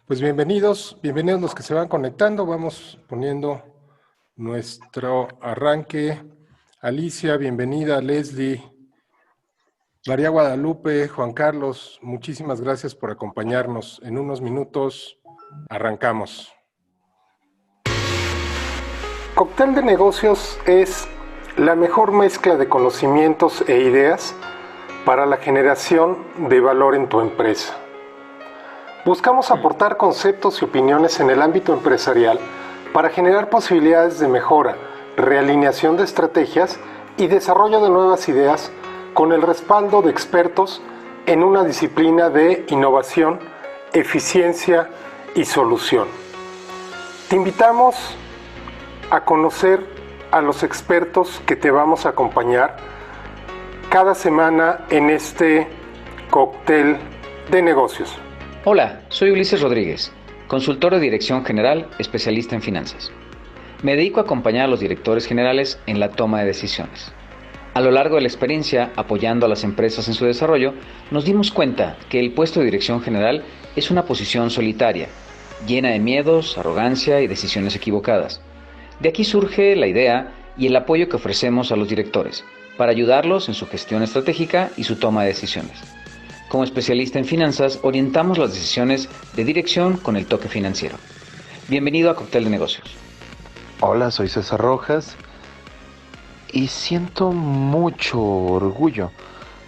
Pues bienvenidos los que se van conectando. Vamos poniendo nuestro arranque. Alicia, bienvenida. Leslie, María Guadalupe, Juan Carlos, muchísimas gracias por acompañarnos. En unos minutos arrancamos. Cóctel de Negocios es la mejor mezcla de conocimientos e ideas para la generación de valor en tu empresa. Buscamos aportar conceptos y opiniones en el ámbito empresarial para generar posibilidades de mejora, realineación de estrategias y desarrollo de nuevas ideas con el respaldo de expertos en una disciplina de innovación, eficiencia y solución. Te invitamos a conocer a los expertos que te vamos a acompañar cada semana en este cóctel de negocios. Hola, soy Ulises Rodríguez, consultor de Dirección General, especialista en finanzas. Me dedico a acompañar a los directores generales en la toma de decisiones. A lo largo de la experiencia, apoyando a las empresas en su desarrollo, nos dimos cuenta que el puesto de Dirección General es una posición solitaria, llena de miedos, arrogancia y decisiones equivocadas. De aquí surge la idea y el apoyo que ofrecemos a los directores, para ayudarlos en su gestión estratégica y su toma de decisiones. Como especialista en finanzas, orientamos las decisiones de dirección con el toque financiero. Bienvenido a Cóctel de Negocios. Hola, soy César Rojas y siento mucho orgullo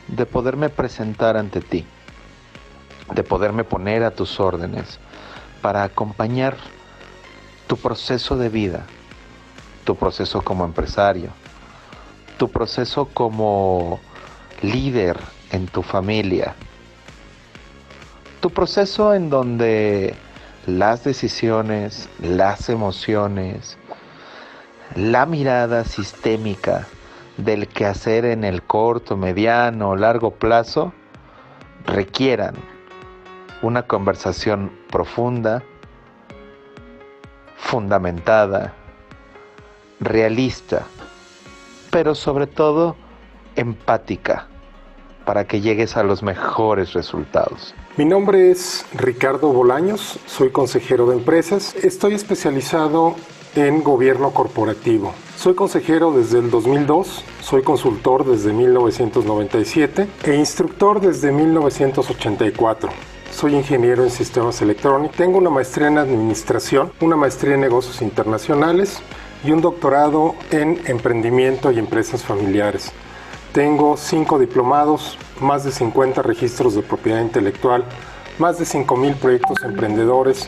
de poderme presentar ante ti, de poderme poner a tus órdenes para acompañar tu proceso de vida, tu proceso como empresario, tu proceso como líder en tu familia, tu proceso en donde las decisiones, las emociones, la mirada sistémica del quehacer en el corto, mediano o largo plazo requieran una conversación profunda, fundamentada, realista, pero sobre todo empática, para que llegues a los mejores resultados. Mi nombre es Ricardo Bolaños, soy consejero de empresas. Estoy especializado en gobierno corporativo. Soy consejero desde el 2002, soy consultor desde 1997 e instructor desde 1984. Soy ingeniero en sistemas electrónicos, tengo una maestría en administración, una maestría en negocios internacionales y un doctorado en emprendimiento y empresas familiares. Tengo 5 diplomados, más de 50 registros de propiedad intelectual, más de 5,000 proyectos emprendedores,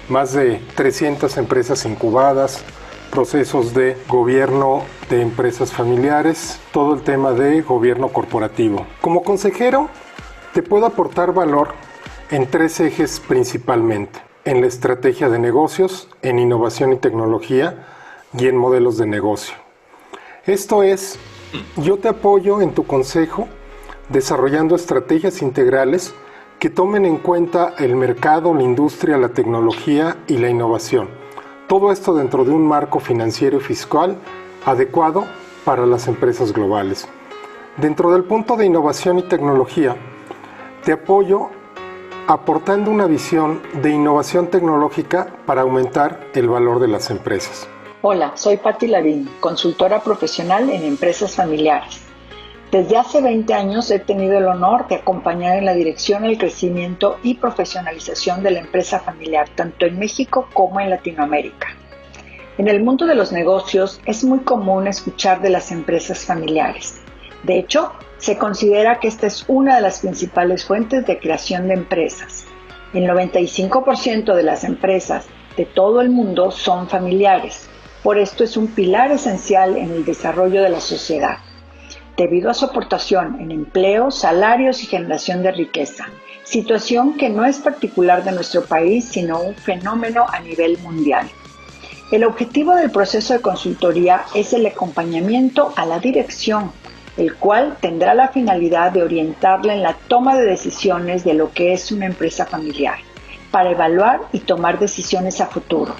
más de 300 empresas incubadas, procesos de gobierno de empresas familiares, todo el tema de gobierno corporativo. Como consejero, te puedo aportar valor en 3 ejes principalmente: en la estrategia de negocios, en innovación y tecnología y en modelos de negocio. Esto es, yo te apoyo en tu consejo desarrollando estrategias integrales que tomen en cuenta el mercado, la industria, la tecnología y la innovación. Todo esto dentro de un marco financiero y fiscal adecuado para las empresas globales. Dentro del punto de innovación y tecnología, te apoyo aportando una visión de innovación tecnológica para aumentar el valor de las empresas. Hola, soy Patti Lavín, consultora profesional en empresas familiares. Desde hace 20 años he tenido el honor de acompañar en la dirección, el crecimiento y profesionalización de la empresa familiar, tanto en México como en Latinoamérica. En el mundo de los negocios es muy común escuchar de las empresas familiares. De hecho, se considera que esta es una de las principales fuentes de creación de empresas. El 95% de las empresas de todo el mundo son familiares. Por esto es un pilar esencial en el desarrollo de la sociedad, debido a su aportación en empleo, salarios y generación de riqueza, situación que no es particular de nuestro país, sino un fenómeno a nivel mundial. El objetivo del proceso de consultoría es el acompañamiento a la dirección, el cual tendrá la finalidad de orientarla en la toma de decisiones de lo que es una empresa familiar, para evaluar y tomar decisiones a futuro.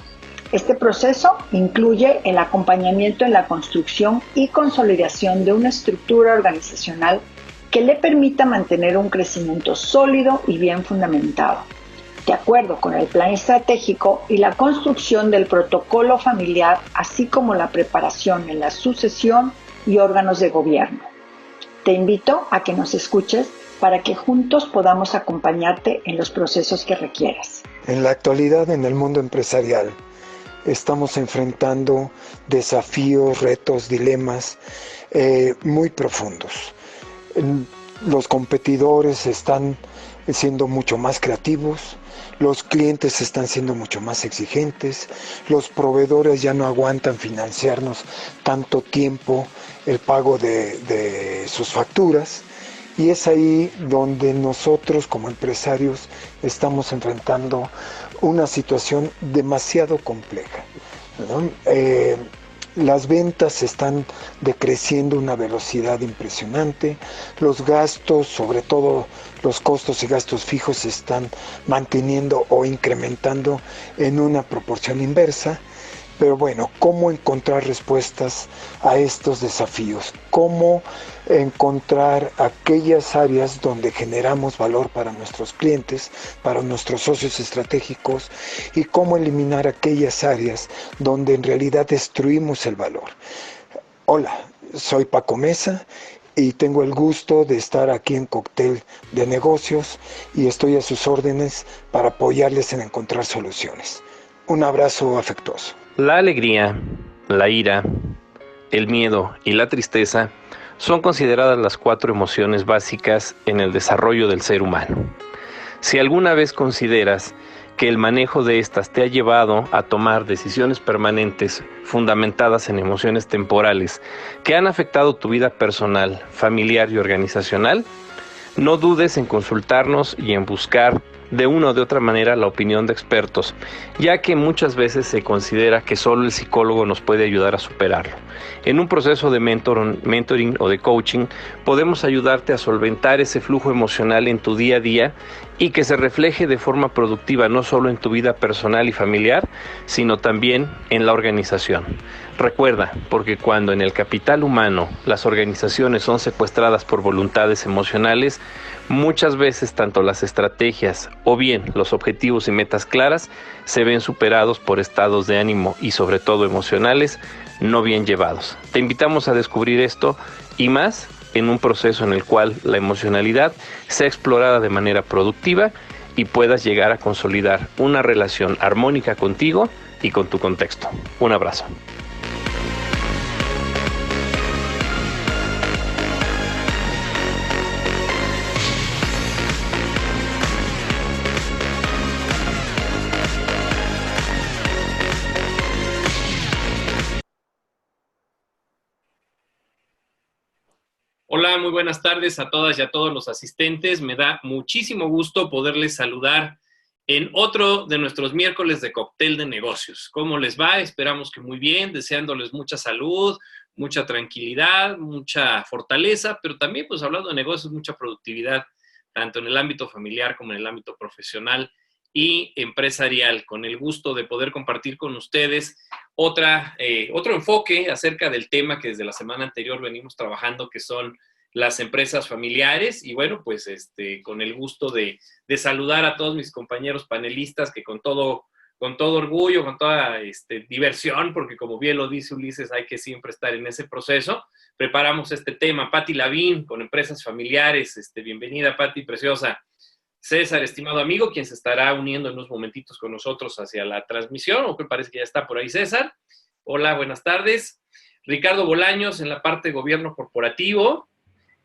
Este proceso incluye el acompañamiento en la construcción y consolidación de una estructura organizacional que le permita mantener un crecimiento sólido y bien fundamentado. de acuerdo con el plan estratégico y la construcción del protocolo familiar, así como la preparación en la sucesión y órganos de gobierno. Te invito a que nos escuches para que juntos podamos acompañarte en los procesos que requieras. En la actualidad, en el mundo empresarial, estamos enfrentando desafíos, retos, dilemas muy profundos. Los competidores están siendo mucho más creativos, los clientes están siendo mucho más exigentes, los proveedores ya no aguantan financiarnos tanto tiempo el pago de sus facturas, y es ahí donde nosotros como empresarios estamos enfrentando una situación demasiado compleja, ¿no? Las ventas están decreciendo a una velocidad impresionante, los gastos, sobre todo los costos y gastos fijos, se están manteniendo o incrementando en una proporción inversa. Pero bueno, ¿cómo encontrar respuestas a estos desafíos? ¿Cómo encontrar aquellas áreas donde generamos valor para nuestros clientes, para nuestros socios estratégicos, y cómo eliminar aquellas áreas donde en realidad destruimos el valor? Hola, soy Paco Mesa y tengo el gusto de estar aquí en Cóctel de Negocios y estoy a sus órdenes para apoyarles en encontrar soluciones. Un abrazo afectuoso. La alegría, la ira, el miedo y la tristeza son consideradas las 4 emociones básicas en el desarrollo del ser humano. Si alguna vez consideras que el manejo de estas te ha llevado a tomar decisiones permanentes fundamentadas en emociones temporales que han afectado tu vida personal, familiar y organizacional, no dudes en consultarnos y en buscar de una o de otra manera la opinión de expertos, ya que muchas veces se considera que solo el psicólogo nos puede ayudar a superarlo. En un proceso de mentoring o de coaching, podemos ayudarte a solventar ese flujo emocional en tu día a día y que se refleje de forma productiva no solo en tu vida personal y familiar, sino también en la organización. Recuerda, porque cuando en el capital humano las organizaciones son secuestradas por voluntades emocionales, muchas veces tanto las estrategias o bien los objetivos y metas claras se ven superados por estados de ánimo y sobre todo emocionales no bien llevados. Te invitamos a descubrir esto y más en un proceso en el cual la emocionalidad sea explorada de manera productiva y puedas llegar a consolidar una relación armónica contigo y con tu contexto. Un abrazo. Hola, muy buenas tardes a todas y a todos los asistentes. Me da muchísimo gusto poderles saludar en otro de nuestros miércoles de Cóctel de Negocios. ¿Cómo les va? Esperamos que muy bien, deseándoles mucha salud, mucha tranquilidad, mucha fortaleza, pero también, pues hablando de negocios, mucha productividad, tanto en el ámbito familiar como en el ámbito profesional y empresarial, con el gusto de poder compartir con ustedes otro enfoque acerca del tema que desde la semana anterior venimos trabajando, que son las empresas familiares. Y bueno, pues con el gusto de saludar a todos mis compañeros panelistas que con todo orgullo, con toda diversión, porque como bien lo dice Ulises, hay que siempre estar en ese proceso, preparamos este tema. Pati Lavín, con empresas familiares, bienvenida Pati, preciosa. César, estimado amigo, quien se estará uniendo en unos momentitos con nosotros hacia la transmisión, o que parece que ya está por ahí César. Hola, buenas tardes. Ricardo Bolaños en la parte de gobierno corporativo.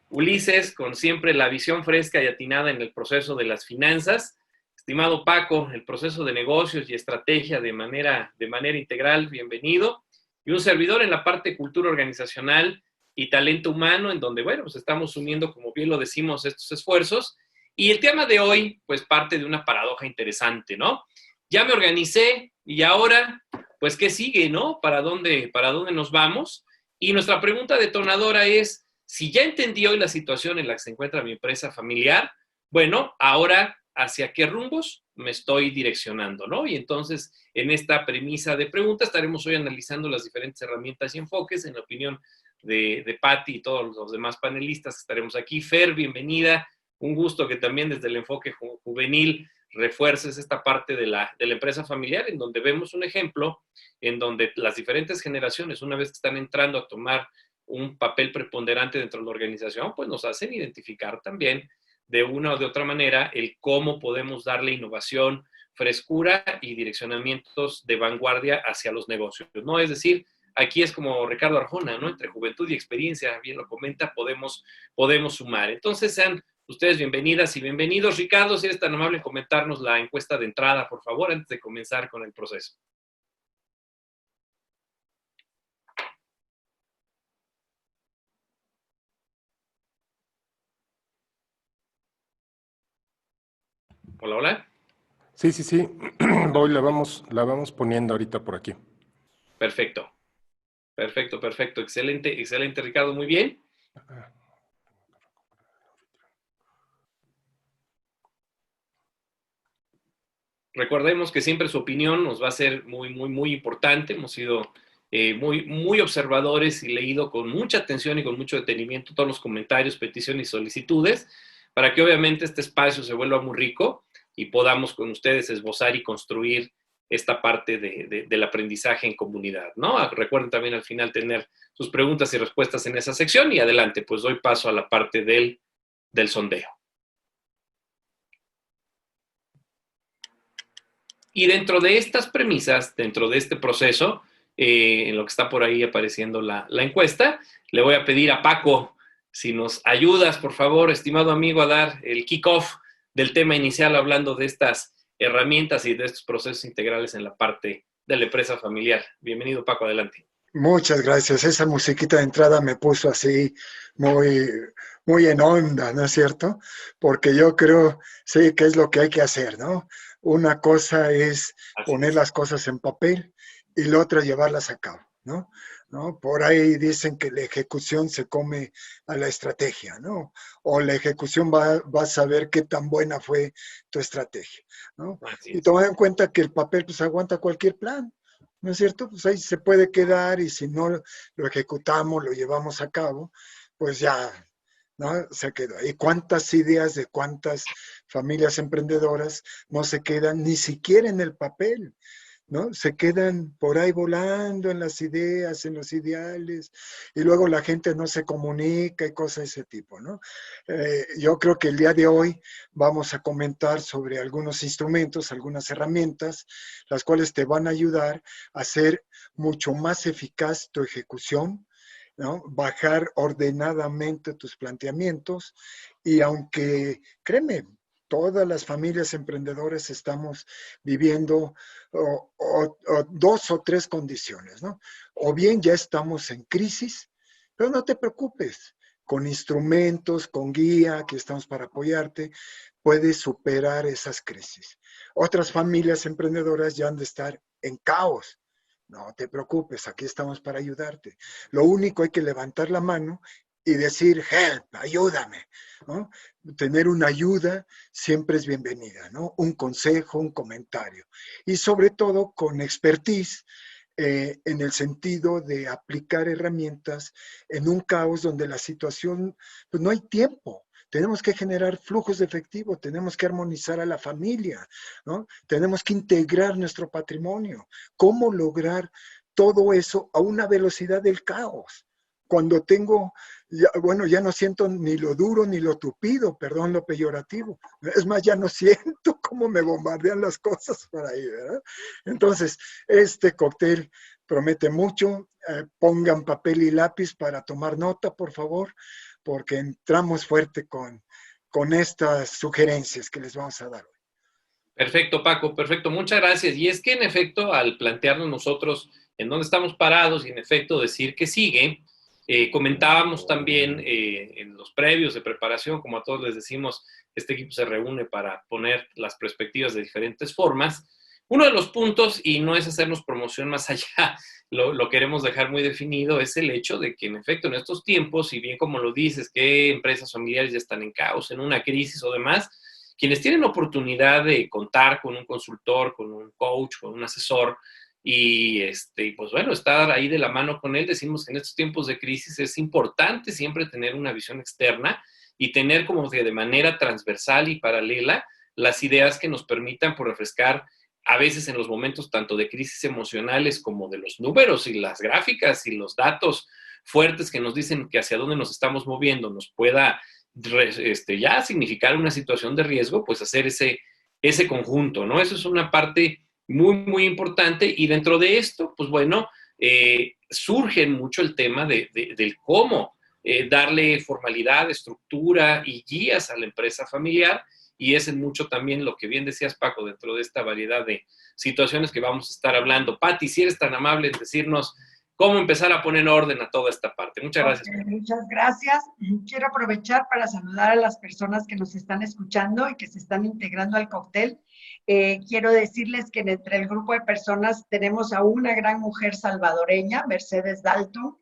Ulises, con siempre la visión fresca y atinada en el proceso de las finanzas. Estimado Paco, el proceso de negocios y estrategia de manera integral, bienvenido. Y un servidor en la parte de cultura organizacional y talento humano, en donde, bueno, pues estamos uniendo, como bien lo decimos, estos esfuerzos. Y el tema de hoy, pues parte de una paradoja interesante, ¿no? Ya me organicé y ahora, pues, ¿qué sigue, no? ¿Para dónde nos vamos? Y nuestra pregunta detonadora es, si ya entendí hoy la situación en la que se encuentra mi empresa familiar, bueno, ahora, ¿hacia qué rumbos me estoy direccionando, no? Y entonces, en esta premisa de pregunta, estaremos hoy analizando las diferentes herramientas y enfoques, en la opinión de Pati y todos los demás panelistas. Estaremos aquí. Fer, bienvenida. Un gusto que también desde el enfoque juvenil refuerces esta parte de la empresa familiar, en donde vemos un ejemplo en donde las diferentes generaciones, una vez que están entrando a tomar un papel preponderante dentro de la organización, pues nos hacen identificar también de una o de otra manera el cómo podemos darle innovación, frescura y direccionamientos de vanguardia hacia los negocios, ¿no? Es decir, aquí es como Ricardo Arjona, ¿no? Entre juventud y experiencia, bien lo comenta, podemos sumar. Entonces, sean ustedes bienvenidas y bienvenidos. Ricardo, si eres tan amable en comentarnos la encuesta de entrada, por favor, antes de comenzar con el proceso. Hola, hola. Sí. Voy, la vamos poniendo ahorita por aquí. Perfecto. Excelente, Ricardo, muy bien. Recordemos que siempre su opinión nos va a ser muy importante. Hemos sido muy observadores y leído con mucha atención y con mucho detenimiento todos los comentarios, peticiones y solicitudes, para que obviamente este espacio se vuelva muy rico y podamos con ustedes esbozar y construir esta parte del aprendizaje en comunidad, ¿no? Recuerden también al final tener sus preguntas y respuestas en esa sección y adelante, pues doy paso a la parte del sondeo. Y dentro de estas premisas, dentro de este proceso, en lo que está por ahí apareciendo la encuesta, le voy a pedir a Paco, si nos ayudas, por favor, estimado amigo, a dar el kick-off del tema inicial hablando de estas herramientas y de estos procesos integrales en la parte de la empresa familiar. Bienvenido, Paco, adelante. Muchas gracias. Esa musiquita de entrada me puso así muy en onda, ¿no es cierto? Porque yo creo, sí, que es lo que hay que hacer, ¿no? Una cosa es poner las cosas en papel y la otra llevarlas a cabo, ¿no? Por ahí dicen que la ejecución se come a la estrategia, ¿no? O la ejecución va a saber qué tan buena fue tu estrategia, ¿no? Y tomar en cuenta que el papel pues aguanta cualquier plan, ¿no es cierto? Pues ahí se puede quedar y si no lo ejecutamos, lo llevamos a cabo, pues ya, ¿no? Se quedó. ¿Y cuántas ideas de cuántas familias emprendedoras no se quedan ni siquiera en el papel, ¿no? Se quedan por ahí volando en las ideas, en los ideales, y luego la gente no se comunica y cosas de ese tipo, ¿no? Yo creo que el día de hoy vamos a comentar sobre algunos instrumentos, algunas herramientas, las cuales te van a ayudar a hacer mucho más eficaz tu ejecución, ¿no? Bajar ordenadamente tus planteamientos y aunque, créeme, todas las familias emprendedoras estamos viviendo dos o tres condiciones, ¿no? O bien ya estamos en crisis, pero no te preocupes, con instrumentos, con guía, que estamos para apoyarte, puedes superar esas crisis. Otras familias emprendedoras ya han de estar en caos. No te preocupes, aquí estamos para ayudarte. Lo único hay que levantar la mano y decir, help, ayúdame, ¿no? Tener una ayuda siempre es bienvenida, ¿no? Un consejo, un comentario. Y sobre todo con expertise, en el sentido de aplicar herramientas en un caos donde la situación, pues no hay tiempo. Tenemos que generar flujos de efectivo, tenemos que armonizar a la familia, ¿no? Tenemos que integrar nuestro patrimonio. ¿Cómo lograr todo eso a una velocidad del caos? Cuando tengo, ya no siento ni lo duro ni lo tupido, perdón lo peyorativo. Es más, ya no siento cómo me bombardean las cosas por ahí, ¿verdad? Entonces, este cóctel promete mucho. Pongan papel y lápiz para tomar nota, por favor, porque entramos fuerte con estas sugerencias que les vamos a dar hoy. Perfecto, Paco, perfecto, muchas gracias. Y es que en efecto, al plantearnos nosotros en dónde estamos parados y en efecto decir que sigue, comentábamos también en los previos de preparación, como a todos les decimos, este equipo se reúne para poner las perspectivas de diferentes formas. Uno de los puntos, y no es hacernos promoción más allá, lo queremos dejar muy definido, es el hecho de que en efecto en estos tiempos, y bien como lo dices, que empresas familiares ya están en caos, en una crisis o demás, quienes tienen oportunidad de contar con un consultor, con un coach, con un asesor, y pues bueno, estar ahí de la mano con él, decimos que en estos tiempos de crisis es importante siempre tener una visión externa y tener como que de manera transversal y paralela las ideas que nos permitan por refrescar a veces en los momentos tanto de crisis emocionales como de los números y las gráficas y los datos fuertes que nos dicen que hacia dónde nos estamos moviendo nos pueda ya significar una situación de riesgo, pues hacer ese conjunto, ¿no? Eso es una parte muy, muy importante y dentro de esto, pues bueno, surge mucho el tema del cómo darle formalidad, estructura y guías a la empresa familiar, y es en mucho también lo que bien decías, Paco, dentro de esta variedad de situaciones que vamos a estar hablando. Pati, si eres tan amable en decirnos cómo empezar a poner orden a toda esta parte. Muchas gracias. Okay, muchas gracias. Quiero aprovechar para saludar a las personas que nos están escuchando y que se están integrando al cóctel. Quiero decirles que entre el grupo de personas tenemos a una gran mujer salvadoreña, Mercedes Dalton,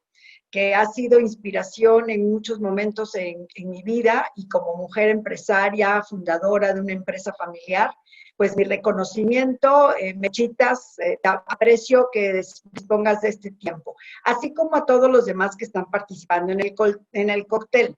que ha sido inspiración en muchos momentos en mi vida, y como mujer empresaria, fundadora de una empresa familiar, pues mi reconocimiento, Mechitas, aprecio que dispongas de este tiempo, así como a todos los demás que están participando en el cóctel.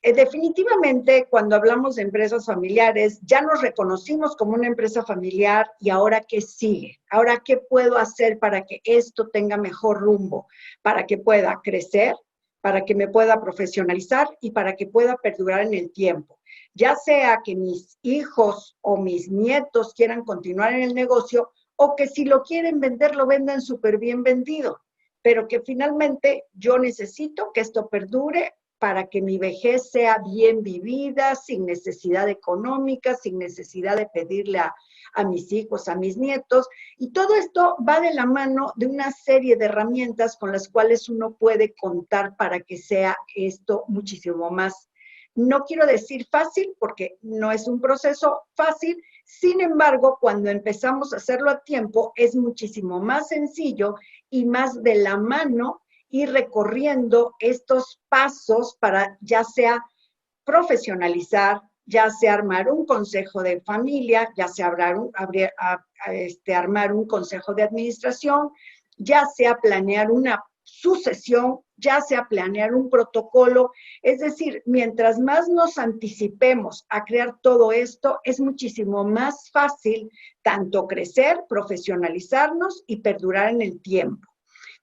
Definitivamente, cuando hablamos de empresas familiares, ya nos reconocimos como una empresa familiar, y ahora ¿qué sigue? Ahora, ¿qué puedo hacer para que esto tenga mejor rumbo? Para que pueda crecer, para que me pueda profesionalizar y para que pueda perdurar en el tiempo. Ya sea que mis hijos o mis nietos quieran continuar en el negocio, o que si lo quieren vender, lo vendan súper bien vendido, pero que finalmente yo necesito que esto perdure para que mi vejez sea bien vivida, sin necesidad económica, sin necesidad de pedirle a mis hijos, a mis nietos. Y todo esto va de la mano de una serie de herramientas con las cuales uno puede contar para que sea esto muchísimo más. No quiero decir fácil, porque no es un proceso fácil. Sin embargo, cuando empezamos a hacerlo a tiempo, es muchísimo más sencillo y más de la mano, ir recorriendo estos pasos para ya sea profesionalizar, ya sea armar un consejo de familia, ya sea armar un consejo de administración, ya sea planear una sucesión, ya sea planear un protocolo. Es decir, mientras más nos anticipemos a crear todo esto, es muchísimo más fácil tanto crecer, profesionalizarnos y perdurar en el tiempo.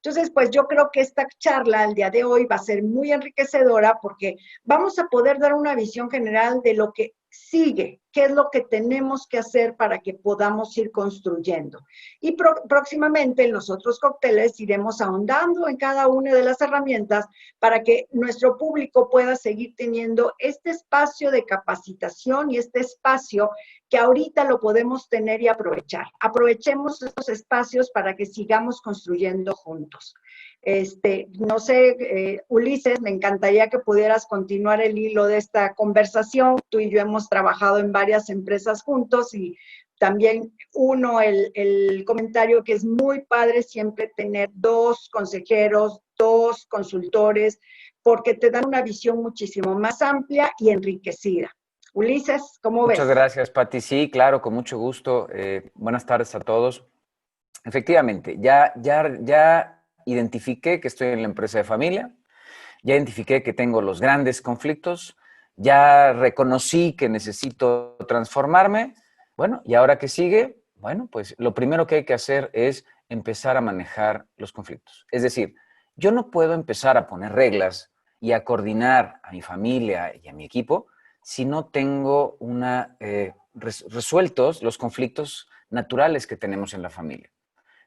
Entonces, pues yo creo que esta charla al día de hoy va a ser muy enriquecedora, porque vamos a poder dar una visión general de lo que sigue, qué es lo que tenemos que hacer para que podamos ir construyendo. Y próximamente en los otros cócteles iremos ahondando en cada una de las herramientas para que nuestro público pueda seguir teniendo este espacio de capacitación y este espacio que ahorita lo podemos tener y aprovechar. Aprovechemos estos espacios para que sigamos construyendo juntos. No sé, Ulises, me encantaría que pudieras continuar el hilo de esta conversación. Tú y yo hemos trabajado en varias empresas juntos, y también el comentario que es muy padre siempre tener 2 consejeros, 2 consultores, porque te dan una visión muchísimo más amplia y enriquecida. Ulises, ¿cómo ves? Muchas gracias, Pati. Sí, claro, con mucho gusto. Buenas tardes a todos. Efectivamente, ya identifiqué que estoy en la empresa de familia, ya identifiqué que tengo los grandes conflictos, ya reconocí que necesito transformarme. Bueno, ¿y ahora qué sigue? Bueno, pues lo primero que hay que hacer es empezar a manejar los conflictos. Es decir, yo no puedo empezar a poner reglas y a coordinar a mi familia y a mi equipo si no tengo resueltos los conflictos naturales que tenemos en la familia.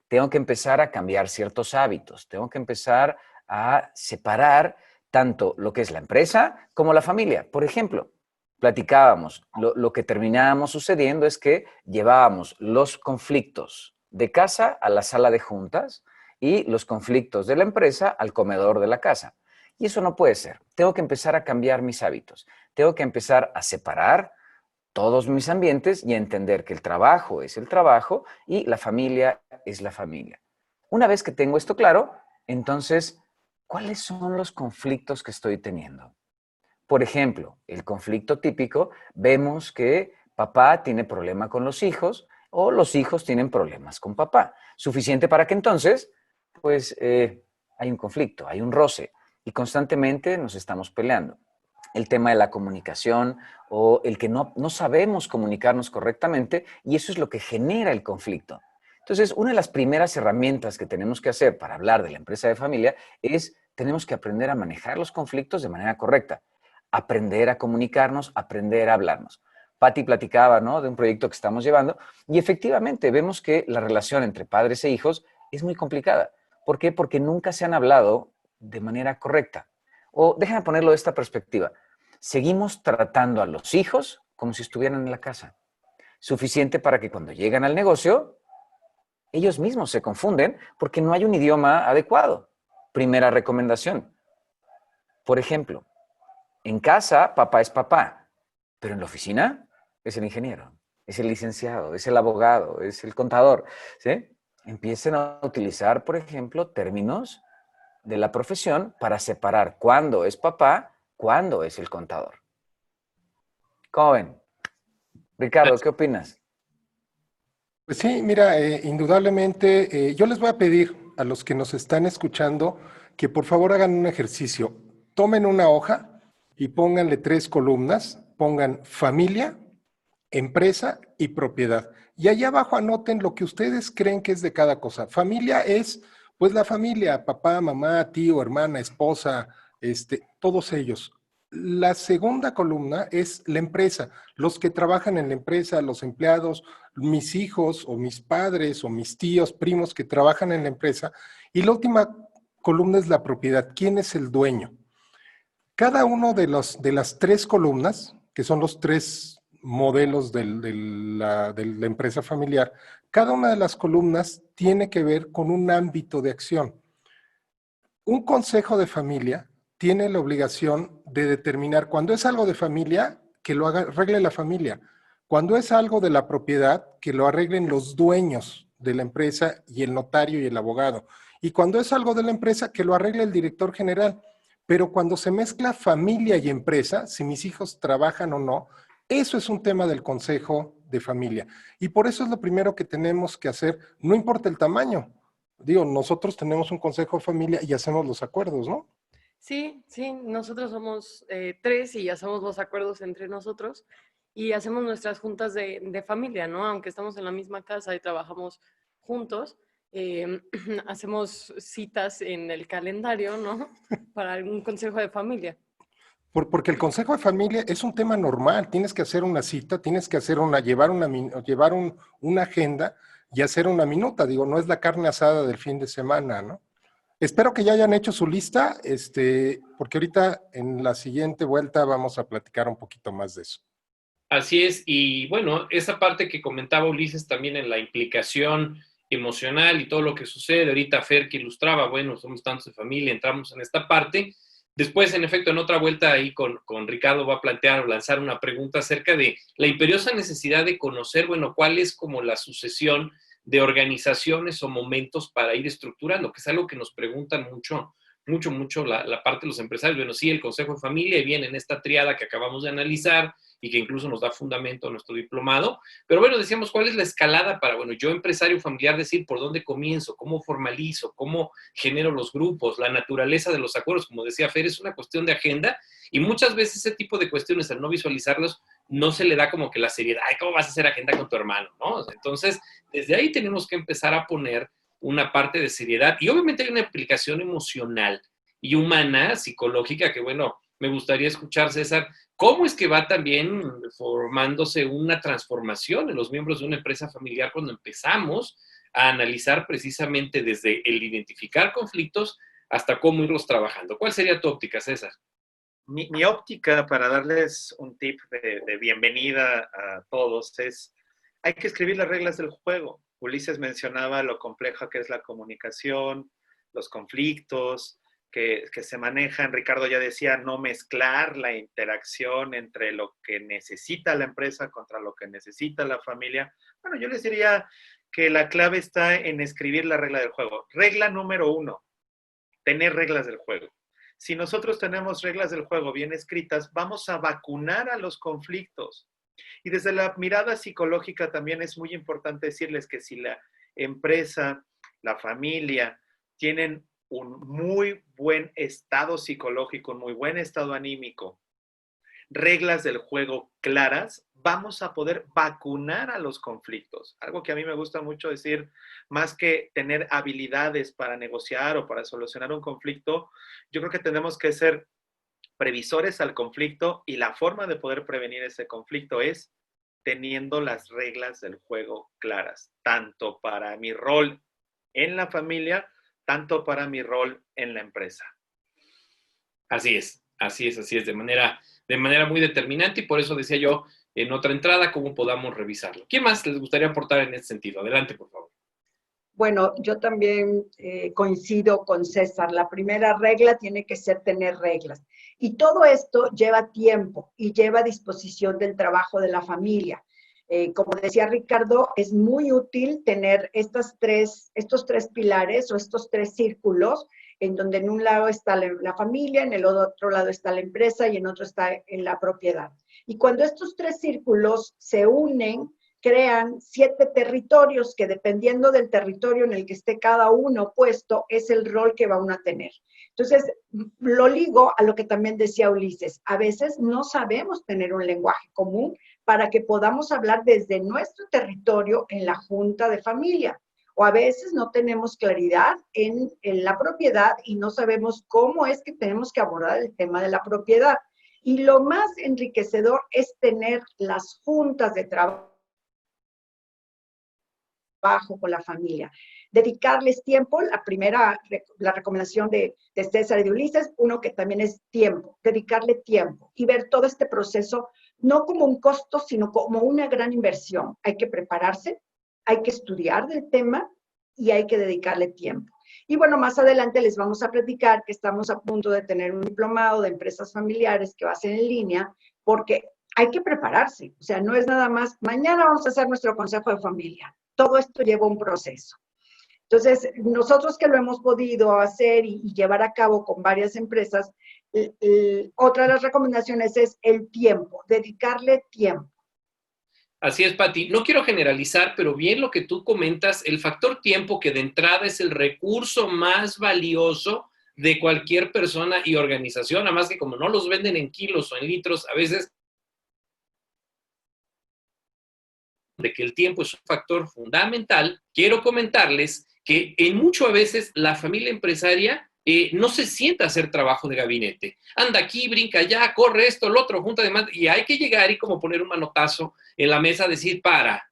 Tengo que empezar a cambiar ciertos hábitos, tengo que empezar a separar tanto lo que es la empresa como la familia. Por ejemplo, platicábamos, lo que terminábamos sucediendo es que llevábamos los conflictos de casa a la sala de juntas y los conflictos de la empresa al comedor de la casa. Y eso no puede ser. Tengo que empezar a cambiar mis hábitos. Tengo que empezar a separar todos mis ambientes y a entender que el trabajo es el trabajo y la familia es la familia. Una vez que tengo esto claro, entonces, ¿cuáles son los conflictos que estoy teniendo? Por ejemplo, el conflicto típico, vemos que papá tiene problema con los hijos o los hijos tienen problemas con papá. Suficiente para que entonces, pues, hay un conflicto, hay un roce y constantemente nos estamos peleando. el tema de la comunicación o el que no sabemos comunicarnos correctamente y eso es lo que genera el conflicto. Entonces, una de las primeras herramientas que tenemos que hacer para hablar de la empresa de familia es tenemos que aprender a manejar los conflictos de manera correcta, aprender a comunicarnos, aprender a hablarnos. Patti platicaba, ¿no?, de un proyecto que estamos llevando y efectivamente vemos que la relación entre padres e hijos es muy complicada. ¿Por qué? Porque nunca se han hablado de manera correcta. O déjenme ponerlo de esta perspectiva. Seguimos tratando a los hijos como si estuvieran en la casa. Suficiente para que cuando llegan al negocio, ellos mismos se confunden porque no hay un idioma adecuado. Primera recomendación. Por ejemplo, en casa, papá es papá, pero en la oficina es el ingeniero, es el licenciado, es el abogado, es el contador, ¿sí? Empiecen a utilizar, por ejemplo, términos de la profesión para separar cuándo es papá, cuándo es el contador. ¿Cómo ven? Ricardo, ¿qué opinas? Pues sí, mira, indudablemente, yo les voy a pedir a los que nos están escuchando que por favor hagan un ejercicio. Tomen una hoja y pónganle 3 columnas, pongan familia, empresa y propiedad. Y allá abajo anoten lo que ustedes creen que es de cada cosa. Familia es, pues la familia, papá, mamá, tío, hermana, esposa, todos ellos. La segunda columna es la empresa, los que trabajan en la empresa, los empleados, mis hijos o mis padres o mis tíos, primos que trabajan en la empresa. Y la última columna es la propiedad, ¿quién es el dueño? Cada uno de las 3 columnas, que son los 3 modelos de la empresa familiar, cada una de las columnas tiene que ver con un ámbito de acción. Un consejo de familia tiene la obligación de determinar cuando es algo de familia, que lo arregle la familia. Cuando es algo de la propiedad, que lo arreglen los dueños de la empresa y el notario y el abogado. Y cuando es algo de la empresa, que lo arregle el director general. Pero cuando se mezcla familia y empresa, si mis hijos trabajan o no, eso es un tema del consejo de familia. Y por eso es lo primero que tenemos que hacer, no importa el tamaño. Digo, nosotros tenemos un consejo de familia y hacemos los acuerdos, ¿no? Sí, sí, nosotros somos 3 y hacemos los acuerdos entre nosotros y hacemos nuestras juntas de familia, ¿no? Aunque estamos en la misma casa y trabajamos juntos, hacemos citas en el calendario, ¿no? Para algún consejo de familia. Porque el consejo de familia es un tema normal, tienes que hacer una cita, tienes que hacer una agenda y hacer una minuta, digo, no es la carne asada del fin de semana, ¿no? Espero que ya hayan hecho su lista, porque ahorita en la siguiente vuelta vamos a platicar un poquito más de eso. Así es, y bueno, esa parte que comentaba Ulises también en la implicación emocional y todo lo que sucede, ahorita Fer que ilustraba, bueno, somos tantos de familia, entramos en esta parte. Después, en efecto, en otra vuelta ahí con Ricardo va a plantear o lanzar una pregunta acerca de la imperiosa necesidad de conocer, bueno, cuál es como la sucesión de organizaciones o momentos para ir estructurando, que es algo que nos preguntan mucho la parte de los empresarios. Bueno, sí, el consejo de familia y viene en esta triada que acabamos de analizar y que incluso nos da fundamento a nuestro diplomado. Pero bueno, decíamos, ¿cuál es la escalada para, bueno, yo empresario familiar, decir por dónde comienzo, cómo formalizo, cómo genero los grupos, la naturaleza de los acuerdos? Como decía Fer, es una cuestión de agenda y muchas veces ese tipo de cuestiones, al no visualizarlos, no se le da como que la seriedad. Ay, ¿cómo vas a hacer agenda con tu hermano? ¿No? Entonces, desde ahí tenemos que empezar a poner una parte de seriedad y obviamente hay una implicación emocional y humana, psicológica, que bueno, me gustaría escuchar, César, ¿cómo es que va también formándose una transformación en los miembros de una empresa familiar cuando empezamos a analizar precisamente desde el identificar conflictos hasta cómo irlos trabajando? ¿Cuál sería tu óptica, César? Mi óptica, para darles un tip de bienvenida a todos, es hay que escribir las reglas del juego. Ulises mencionaba lo compleja que es la comunicación, los conflictos que se manejan. Ricardo ya decía no mezclar la interacción entre lo que necesita la empresa contra lo que necesita la familia. Bueno, yo les diría que la clave está en escribir la regla del juego. Regla número 1, tener reglas del juego. Si nosotros tenemos reglas del juego bien escritas, vamos a vacunar a los conflictos. Y desde la mirada psicológica también es muy importante decirles que si la empresa, la familia, tienen un muy buen estado psicológico, un muy buen estado anímico, reglas del juego claras, vamos a poder vacunar a los conflictos. Algo que a mí me gusta mucho decir, más que tener habilidades para negociar o para solucionar un conflicto, yo creo que tenemos que ser previsores al conflicto, y la forma de poder prevenir ese conflicto es teniendo las reglas del juego claras, tanto para mi rol en la familia, tanto para mi rol en la empresa. Así es, de manera muy determinante, y por eso decía yo en otra entrada cómo podamos revisarlo. ¿Qué más les gustaría aportar en este sentido? Adelante, por favor. Bueno, yo también coincido con César. La primera regla tiene que ser tener reglas. Y todo esto lleva tiempo y lleva disposición del trabajo de la familia. Como decía Ricardo, es muy útil tener estos tres pilares o estos tres círculos, en donde en un lado está la familia, en el otro lado está la empresa y en otro está en la propiedad. Y cuando estos tres círculos se unen, crean 7 territorios que, dependiendo del territorio en el que esté cada uno puesto, es el rol que van a tener. Entonces, lo ligo a lo que también decía Ulises. A veces no sabemos tener un lenguaje común para que podamos hablar desde nuestro territorio en la junta de familia. O a veces no tenemos claridad en la propiedad y no sabemos cómo es que tenemos que abordar el tema de la propiedad. Y lo más enriquecedor es tener las juntas de trabajo con la familia. Dedicarles tiempo, la recomendación de César y de Ulises, uno que también es tiempo, dedicarle tiempo y ver todo este proceso no como un costo, sino como una gran inversión. Hay que prepararse, hay que estudiar del tema y hay que dedicarle tiempo. Y bueno, más adelante les vamos a platicar que estamos a punto de tener un diplomado de empresas familiares que va a ser en línea, porque hay que prepararse. O sea, no es nada más, mañana vamos a hacer nuestro consejo de familia. Todo esto lleva un proceso. Entonces, nosotros que lo hemos podido hacer y llevar a cabo con varias empresas, otra de las recomendaciones es el tiempo, dedicarle tiempo. Así es, Pati. No quiero generalizar, pero bien lo que tú comentas, el factor tiempo, que de entrada es el recurso más valioso de cualquier persona y organización, además que como no los venden en kilos o en litros, a veces de que el tiempo es un factor fundamental, quiero comentarles que en mucho a veces la familia empresaria no se sienta a hacer trabajo de gabinete. Anda aquí, brinca allá, corre esto, lo otro, junta demás, y hay que llegar y como poner un manotazo en la mesa, decir, para,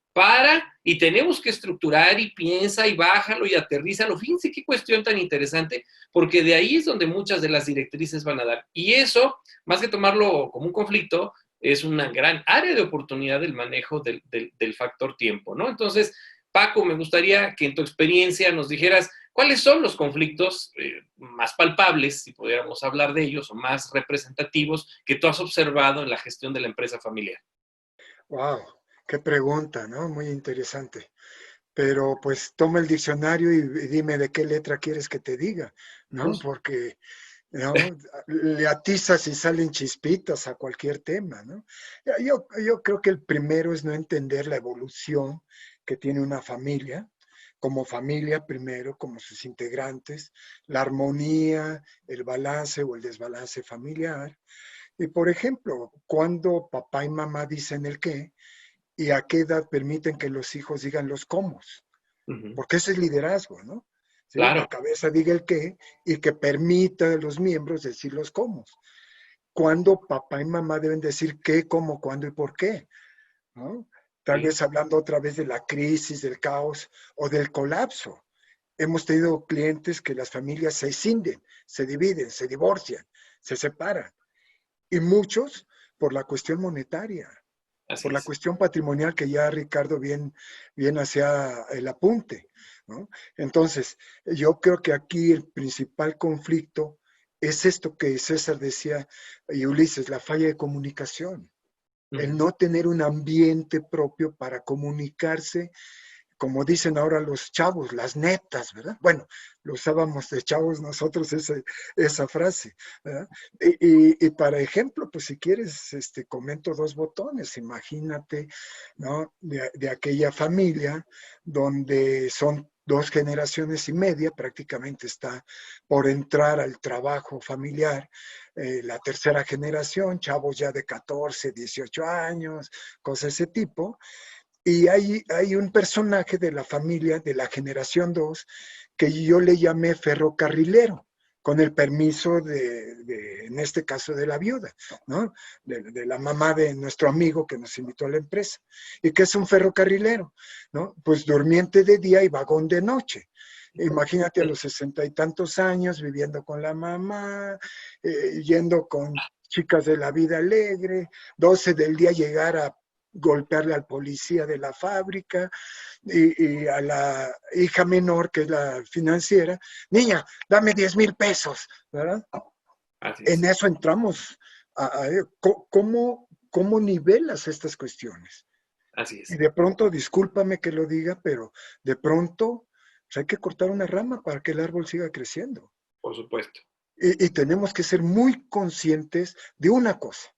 y tenemos que estructurar y piensa y bájalo y aterrízalo. Fíjense qué cuestión tan interesante, porque de ahí es donde muchas de las directrices van a dar. Y eso, más que tomarlo como un conflicto, es una gran área de oportunidad del manejo del factor tiempo, ¿no? Entonces, Paco, me gustaría que en tu experiencia nos dijeras cuáles son los conflictos más palpables, si pudiéramos hablar de ellos, o más representativos que tú has observado en la gestión de la empresa familiar. ¡Wow! ¡Qué pregunta!, ¿no? Muy interesante. Pero pues toma el diccionario y dime de qué letra quieres que te diga, ¿no? Porque, ¿no? Le atizas y salen chispitas a cualquier tema, ¿no? Yo creo que el primero es no entender la evolución que tiene una familia, como familia primero, como sus integrantes, la armonía, el balance o el desbalance familiar. Y por ejemplo, cuando papá y mamá dicen el qué, y a qué edad permiten que los hijos digan los cómo. Porque ese es liderazgo, ¿no? ¿Sí? Claro. La cabeza diga el qué y que permita a los miembros decir los cómo. Cuando papá y mamá deben decir qué, cómo, cuándo y por qué, ¿no? Tal vez hablando otra vez de la crisis, del caos o del colapso. Hemos tenido clientes que las familias se escinden, se dividen, se divorcian, se separan. Y muchos por la cuestión monetaria, por la cuestión patrimonial que ya Ricardo bien hacía el apunte, ¿no? Entonces, yo creo que aquí el principal conflicto es esto que César decía y Ulises, la falla de comunicación. El no tener un ambiente propio para comunicarse, como dicen ahora los chavos, las netas, ¿verdad? Bueno, lo usábamos de chavos nosotros esa frase, ¿verdad? Y para ejemplo, pues si quieres, comento 2 botones. Imagínate, ¿no? De aquella familia donde son 2 generaciones y media, prácticamente está por entrar al trabajo familiar, la tercera generación, chavos ya de 14, 18 años, cosas de ese tipo. Y hay un personaje de la familia, de la generación 2, que yo le llamé ferrocarrilero, con el permiso en este caso, de la viuda, ¿no? De la mamá de nuestro amigo que nos invitó a la empresa. ¿Y qué es un ferrocarrilero? ¿No? Pues durmiente de día y vagón de noche. Imagínate a los 60 y tantos años viviendo con la mamá, yendo con chicas de la vida alegre, 12 del día llegar a golpearle al policía de la fábrica y a la hija menor, que es la financiera, niña, dame 10,000 pesos, ¿verdad? En eso entramos. ¿Cómo nivelas estas cuestiones? Así es. Y de pronto, discúlpame que lo diga, pero de pronto pues hay que cortar una rama para que el árbol siga creciendo. Por supuesto. Y tenemos que ser muy conscientes de una cosa.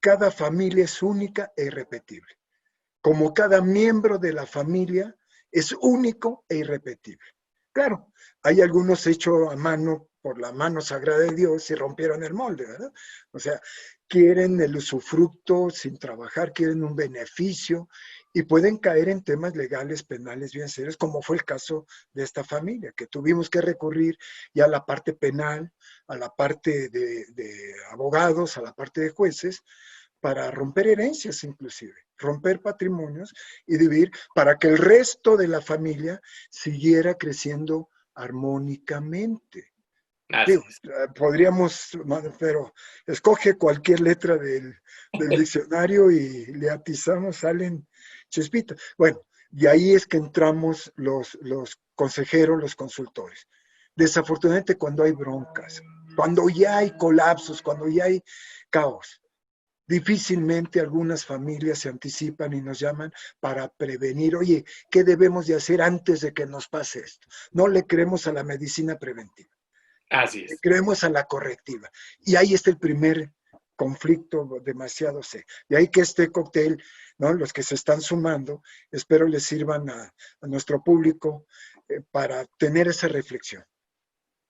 Cada familia es única e irrepetible. Como cada miembro de la familia es único e irrepetible. Claro, hay algunos hechos a mano por la mano sagrada de Dios y rompieron el molde, ¿verdad? O sea, quieren el usufructo sin trabajar, quieren un beneficio y pueden caer en temas legales, penales bien serios, como fue el caso de esta familia, que tuvimos que recurrir ya a la parte penal, a la parte de abogados, a la parte de jueces, para romper herencias inclusive, romper patrimonios y dividir para que el resto de la familia siguiera creciendo armónicamente. Digo, podríamos, pero escoge cualquier letra del diccionario y le atizamos, salen chispitas. Bueno, y ahí es que entramos los consejeros, los consultores. Desafortunadamente cuando hay broncas, cuando ya hay colapsos, cuando ya hay caos, difícilmente algunas familias se anticipan y nos llaman para prevenir, oye, ¿qué debemos de hacer antes de que nos pase esto? No le creemos a la medicina preventiva. Así es. Le creemos a la correctiva. Y ahí está el primer conflicto demasiado serio. Y ahí que este cóctel, ¿no? Los que se están sumando, espero les sirvan a nuestro público para tener esa reflexión.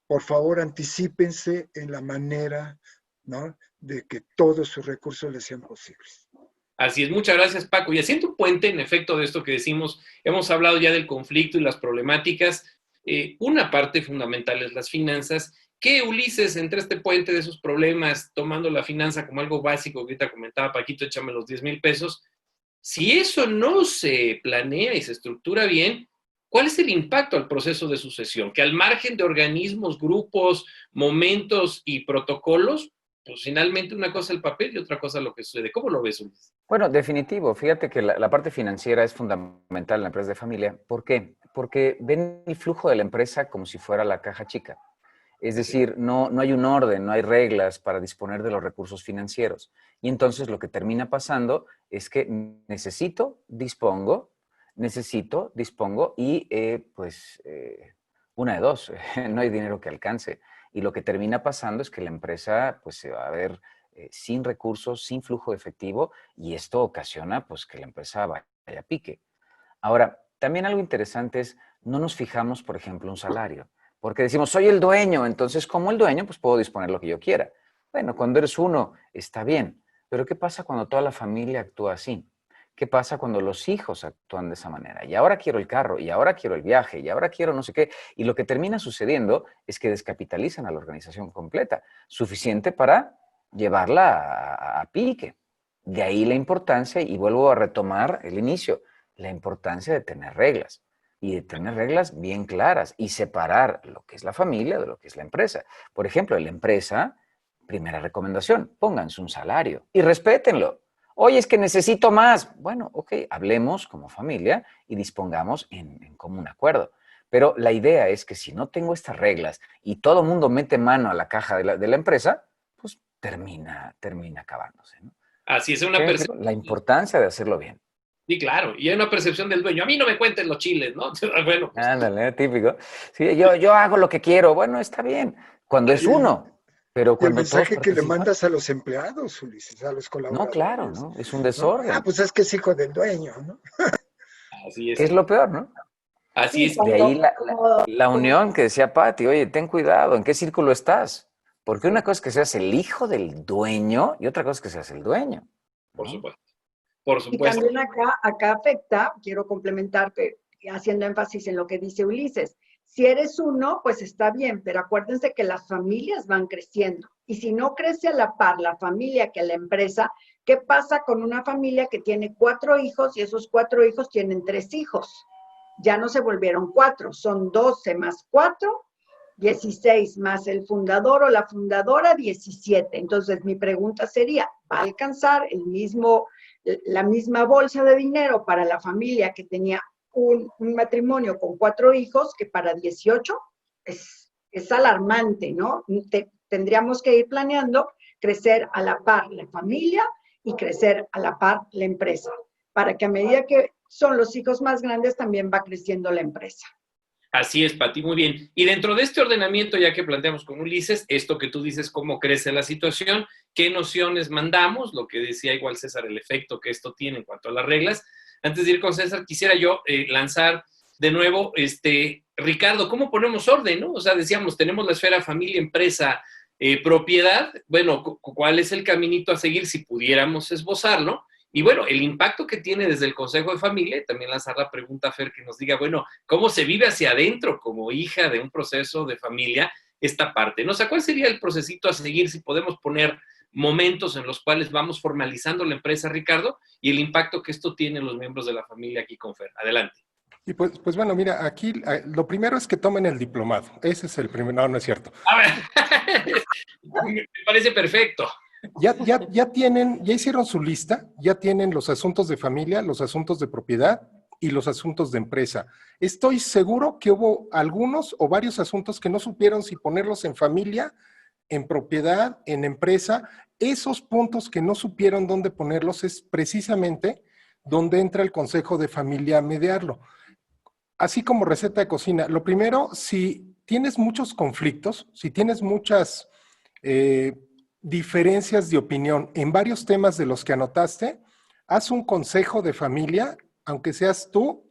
Por favor, anticípense en la manera, ¿no?, de que todos sus recursos les sean posibles. Así es, muchas gracias, Paco. Y haciendo un puente, en efecto, de esto que decimos, hemos hablado ya del conflicto y las problemáticas. Una parte fundamental es las finanzas. ¿Qué, Ulises, entre este puente de esos problemas, tomando la finanza como algo básico, que ahorita comentaba Paquito, échame los 10,000 pesos, si eso no se planea y se estructura bien, ¿cuál es el impacto al proceso de sucesión? Que al margen de organismos, grupos, momentos y protocolos, pues finalmente una cosa el papel y otra cosa lo que sucede. ¿Cómo lo ves, Ulises? Bueno, definitivo. Fíjate que la parte financiera es fundamental en la empresa de familia. ¿Por qué? Porque ven el flujo de la empresa como si fuera la caja chica. Es decir, no hay un orden, no hay reglas para disponer de los recursos financieros. Y entonces lo que termina pasando es que necesito, dispongo y una de dos, no hay dinero que alcance. Y lo que termina pasando es que la empresa pues se va a ver sin recursos, sin flujo de efectivo, y esto ocasiona pues que la empresa vaya a pique. Ahora, también algo interesante es, no nos fijamos, por ejemplo, un salario, porque decimos, soy el dueño, entonces como el dueño pues puedo disponer lo que yo quiera. Bueno, cuando eres uno está bien, pero ¿qué pasa cuando toda la familia actúa así? ¿Qué pasa cuando los hijos actúan de esa manera? Y ahora quiero el carro, y ahora quiero el viaje, y ahora quiero no sé qué. Y lo que termina sucediendo es que descapitalizan a la organización completa, suficiente para llevarla a pique. De ahí la importancia, y vuelvo a retomar el inicio, la importancia de tener reglas. Y de tener reglas bien claras y separar lo que es la familia de lo que es la empresa. Por ejemplo, en la empresa, primera recomendación, pónganse un salario y respétenlo. Oye, es que necesito más. Bueno, ok, hablemos como familia y dispongamos en común acuerdo. Pero la idea es que si no tengo estas reglas y todo el mundo mete mano a la caja de la empresa, pues termina acabándose, ¿no? Así es, una percepción. La importancia de hacerlo bien. Sí, claro, y hay una percepción del dueño. A mí no me cuenten los chiles, ¿no? Bueno, pues, ándale, típico. Sí, yo hago lo que quiero. Bueno, está bien. Cuando es uno. Pero cuando el mensaje que le mandas a los empleados, Ulises, a los colaboradores. No, claro, ¿no? Es un desorden. Pues es que es hijo del dueño, ¿no? Así es. Es lo peor, ¿no? Así es. De ahí la unión que decía Pati, oye, ten cuidado, ¿en qué círculo estás? Porque una cosa es que seas el hijo del dueño y otra cosa es que seas el dueño. Por supuesto. Por Y supuesto. también acá afecta, quiero complementar, haciendo énfasis en lo que dice Ulises, si eres uno, pues está bien, pero acuérdense que las familias van creciendo. Y si no crece a la par la familia que la empresa, ¿qué pasa con una familia que tiene 4 hijos y esos 4 hijos tienen 3 hijos? Ya no se volvieron 4, son 12 más 4, 16 más el fundador o la fundadora, 17. Entonces, mi pregunta sería, ¿va a alcanzar la misma bolsa de dinero para la familia que tenía un matrimonio con 4 hijos que para 18? Es alarmante, ¿no? Tendríamos que ir planeando crecer a la par la familia y crecer a la par la empresa, para que a medida que son los hijos más grandes también va creciendo la empresa. Así es, Pati, muy bien. Y dentro de este ordenamiento, ya que planteamos con Ulises, esto que tú dices, cómo crece la situación, qué nociones mandamos, lo que decía igual César, el efecto que esto tiene en cuanto a las reglas. Antes de ir con César, quisiera yo lanzar de nuevo, Ricardo, ¿cómo ponemos orden, no? O sea, decíamos, tenemos la esfera familia, empresa, propiedad. Bueno, ¿cuál es el caminito a seguir si pudiéramos esbozarlo? Y bueno, el impacto que tiene desde el Consejo de Familia, también lanzar la pregunta a Fer que nos diga, bueno, ¿cómo se vive hacia adentro como hija de un proceso de familia esta parte? ¿No? O sea, ¿cuál sería el procesito a seguir si podemos poner momentos en los cuales vamos formalizando la empresa, Ricardo, y el impacto que esto tiene en los miembros de la familia aquí con Fer? Adelante. Y pues bueno, mira, aquí lo primero es que tomen el diplomado. Ese es el primero, no es cierto. A ver, me parece perfecto. Ya hicieron su lista, ya tienen los asuntos de familia, los asuntos de propiedad y los asuntos de empresa. Estoy seguro que hubo algunos o varios asuntos que no supieron si ponerlos en familia, en propiedad, en empresa. Esos puntos que no supieron dónde ponerlos es precisamente donde entra el Consejo de Familia a mediarlo. Así como receta de cocina, lo primero, si tienes muchos conflictos, si tienes muchas diferencias de opinión en varios temas de los que anotaste, haz un consejo de familia, aunque seas tú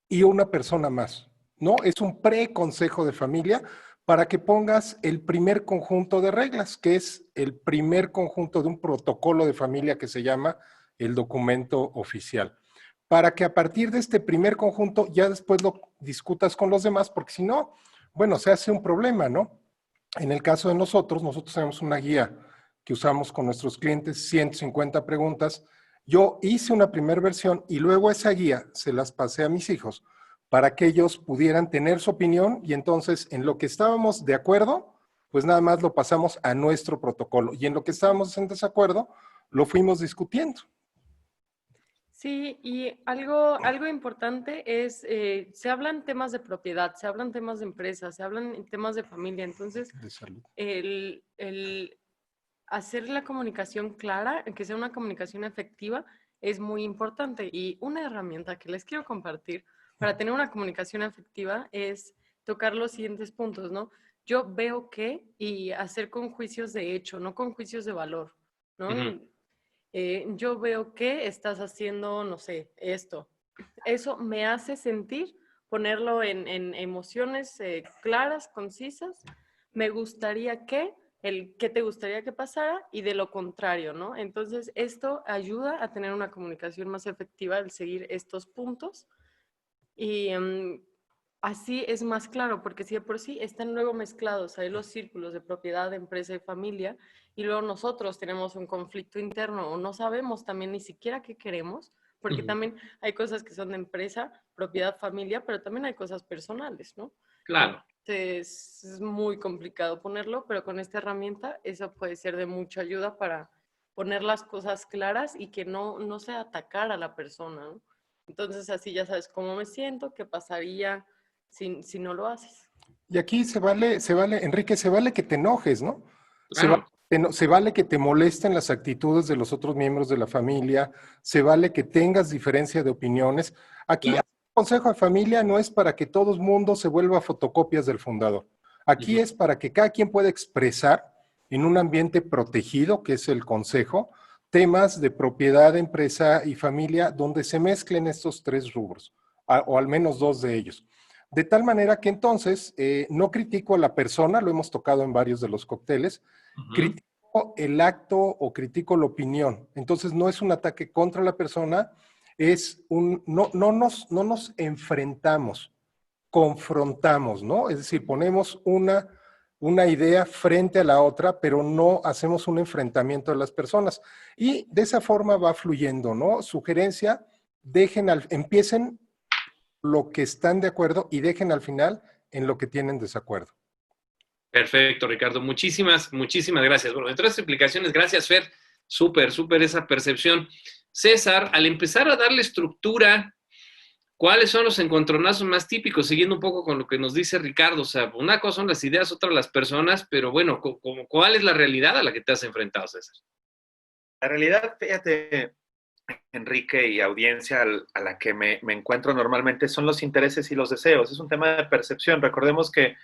y una persona más, ¿no? Es un pre-consejo de familia para que pongas el primer conjunto de reglas, que es el primer conjunto de un protocolo de familia que se llama el documento oficial. Para que a partir de este primer conjunto ya después lo discutas con los demás, porque si no, bueno, se hace un problema, ¿no? En el caso de nosotros tenemos una guía que usamos con nuestros clientes, 150 preguntas. Yo hice una primera versión y luego esa guía se las pasé a mis hijos para que ellos pudieran tener su opinión y entonces en lo que estábamos de acuerdo, pues nada más lo pasamos a nuestro protocolo y en lo que estábamos en desacuerdo, lo fuimos discutiendo. Sí, y algo importante es, se hablan temas de propiedad, se hablan temas de empresa, se hablan temas de familia, entonces el hacer la comunicación clara, que sea una comunicación efectiva, es muy importante. Y una herramienta que les quiero compartir para tener una comunicación efectiva es tocar los siguientes puntos, ¿no? Yo veo que, y hacer con juicios de hecho, no con juicios de valor, ¿no? Uh-huh. Yo veo que estás haciendo, no sé, esto. Eso me hace sentir, ponerlo en emociones claras, concisas. Me gustaría que, ¿qué te gustaría que pasara? Y de lo contrario, ¿no? Entonces, esto ayuda a tener una comunicación más efectiva, el seguir estos puntos. Y así es más claro, porque si de por sí están luego mezclados ahí los círculos de propiedad, de empresa y familia, y luego nosotros tenemos un conflicto interno o no sabemos también ni siquiera qué queremos, porque también hay cosas que son de empresa, propiedad, familia, pero también hay cosas personales, ¿no? Claro. Entonces es muy complicado ponerlo, pero con esta herramienta eso puede ser de mucha ayuda para poner las cosas claras y que no sea atacar a la persona, ¿no? Entonces así ya sabes cómo me siento, qué pasaría si no lo haces. Y aquí se vale, Enrique, se vale que te enojes, ¿no? Claro. Se vale que te molesten las actitudes de los otros miembros de la familia, se vale que tengas diferencia de opiniones. Aquí el Consejo de Familia no es para que todo el mundo se vuelva fotocopias del fundador. Aquí es para que cada quien pueda expresar en un ambiente protegido, que es el consejo, temas de propiedad, empresa y familia, donde se mezclen estos tres rubros. o al menos 2 de ellos. De tal manera que entonces no critico a la persona, lo hemos tocado en varios de los cócteles, critico el acto o critico la opinión. Entonces no es un ataque contra la persona, no nos enfrentamos, confrontamos, ¿no? Es decir, ponemos una idea frente a la otra, pero no hacemos un enfrentamiento de las personas. Y de esa forma va fluyendo, ¿no? Sugerencia, empiecen lo que están de acuerdo y dejen al final en lo que tienen desacuerdo. Perfecto, Ricardo. Muchísimas gracias. Bueno, entre las explicaciones, gracias, Fer. Súper esa percepción. César, al empezar a darle estructura, ¿cuáles son los encontronazos más típicos? Siguiendo un poco con lo que nos dice Ricardo, o sea, una cosa son las ideas, otra las personas, pero bueno, ¿cuál es la realidad a la que te has enfrentado, César? La realidad, fíjate, Enrique y audiencia a la que me encuentro normalmente son los intereses y los deseos. Es un tema de percepción. Recordemos que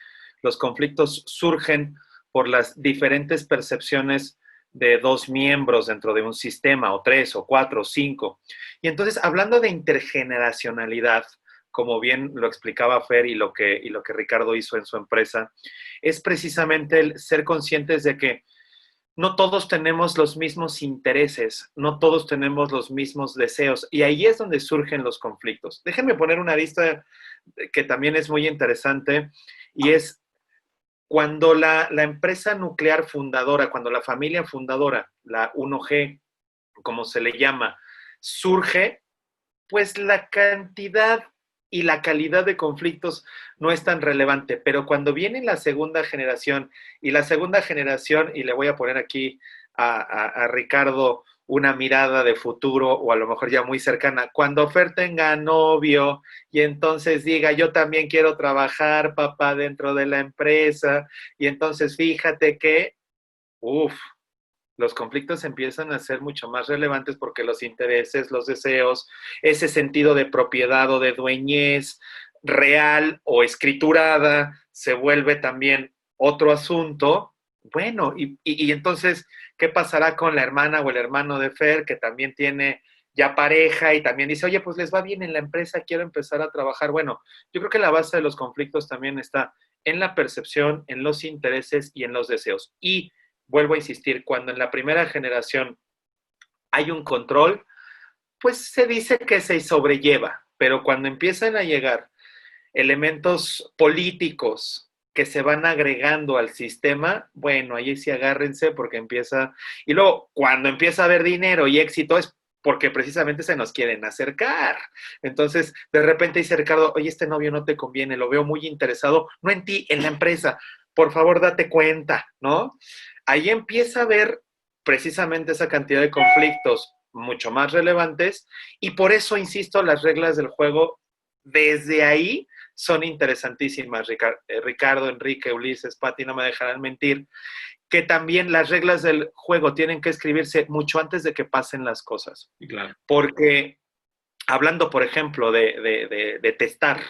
los conflictos surgen por las diferentes percepciones de 2 miembros dentro de un sistema, o 3, o 4, o 5. Y entonces, hablando de intergeneracionalidad, como bien lo explicaba Fer y lo que Ricardo hizo en su empresa, es precisamente el ser conscientes de que no todos tenemos los mismos intereses, no todos tenemos los mismos deseos, y ahí es donde surgen los conflictos. Déjenme poner una lista que también es muy interesante, y es cuando la empresa nuclear fundadora, cuando la familia fundadora, la 1G, como se le llama, surge, pues la cantidad y la calidad de conflictos no es tan relevante, pero cuando viene la segunda generación, y le voy a poner aquí a Ricardo una mirada de futuro, o a lo mejor ya muy cercana, cuando Fer tenga novio y entonces diga, yo también quiero trabajar, papá, dentro de la empresa, y entonces fíjate que, los conflictos empiezan a ser mucho más relevantes porque los intereses, los deseos, ese sentido de propiedad o de dueñez real o escriturada se vuelve también otro asunto. Bueno, y entonces, ¿qué pasará con la hermana o el hermano de Fer, que también tiene ya pareja y también dice, oye, pues les va bien en la empresa, quiero empezar a trabajar? Bueno, yo creo que la base de los conflictos también está en la percepción, en los intereses y en los deseos. Y vuelvo a insistir, cuando en la primera generación hay un control, pues se dice que se sobrelleva, pero cuando empiezan a llegar elementos políticos que se van agregando al sistema, bueno, ahí sí agárrense porque empieza, y luego cuando empieza a haber dinero y éxito es porque precisamente se nos quieren acercar. Entonces, de repente dice Ricardo, oye, este novio no te conviene, lo veo muy interesado, no en ti, en la empresa, por favor date cuenta, ¿no? Ahí empieza a haber precisamente esa cantidad de conflictos mucho más relevantes, y por eso, insisto, las reglas del juego desde ahí son interesantísimas, Ricardo, Enrique, Ulises, Pati, no me dejarán mentir, que también las reglas del juego tienen que escribirse mucho antes de que pasen las cosas. Claro. Porque hablando, por ejemplo, de testar,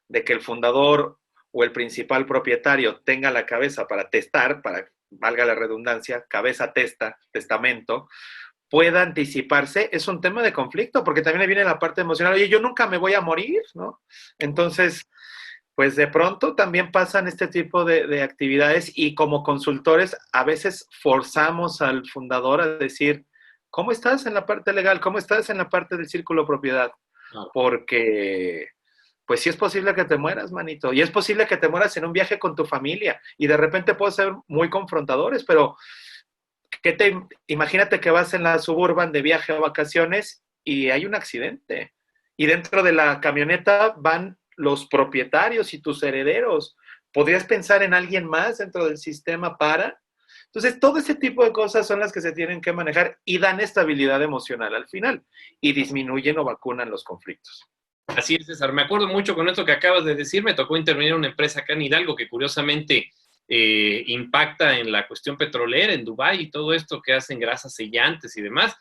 de que el fundador o el principal propietario tenga la cabeza para testar, para, valga la redundancia, cabeza testa, testamento, pueda anticiparse, es un tema de conflicto, porque también viene la parte emocional. Oye, yo nunca me voy a morir, ¿no? Entonces, pues de pronto también pasan este tipo de actividades, y como consultores a veces forzamos al fundador a decir, ¿cómo estás en la parte legal? ¿Cómo estás en la parte del círculo propiedad? Porque pues sí es posible que te mueras, manito, y es posible que te mueras en un viaje con tu familia, y de repente pueden ser muy confrontadores, pero imagínate que vas en la Suburban de viaje o vacaciones y hay un accidente, y dentro de la camioneta van los propietarios y tus herederos. ¿Podrías pensar en alguien más dentro del sistema para? Entonces, todo ese tipo de cosas son las que se tienen que manejar y dan estabilidad emocional al final, y disminuyen o vacunan los conflictos. Así es, César. Me acuerdo mucho con esto que acabas de decir. Me tocó intervenir en una empresa acá en Hidalgo que curiosamente impacta en la cuestión petrolera, en Dubái y todo esto que hacen grasas sellantes y demás.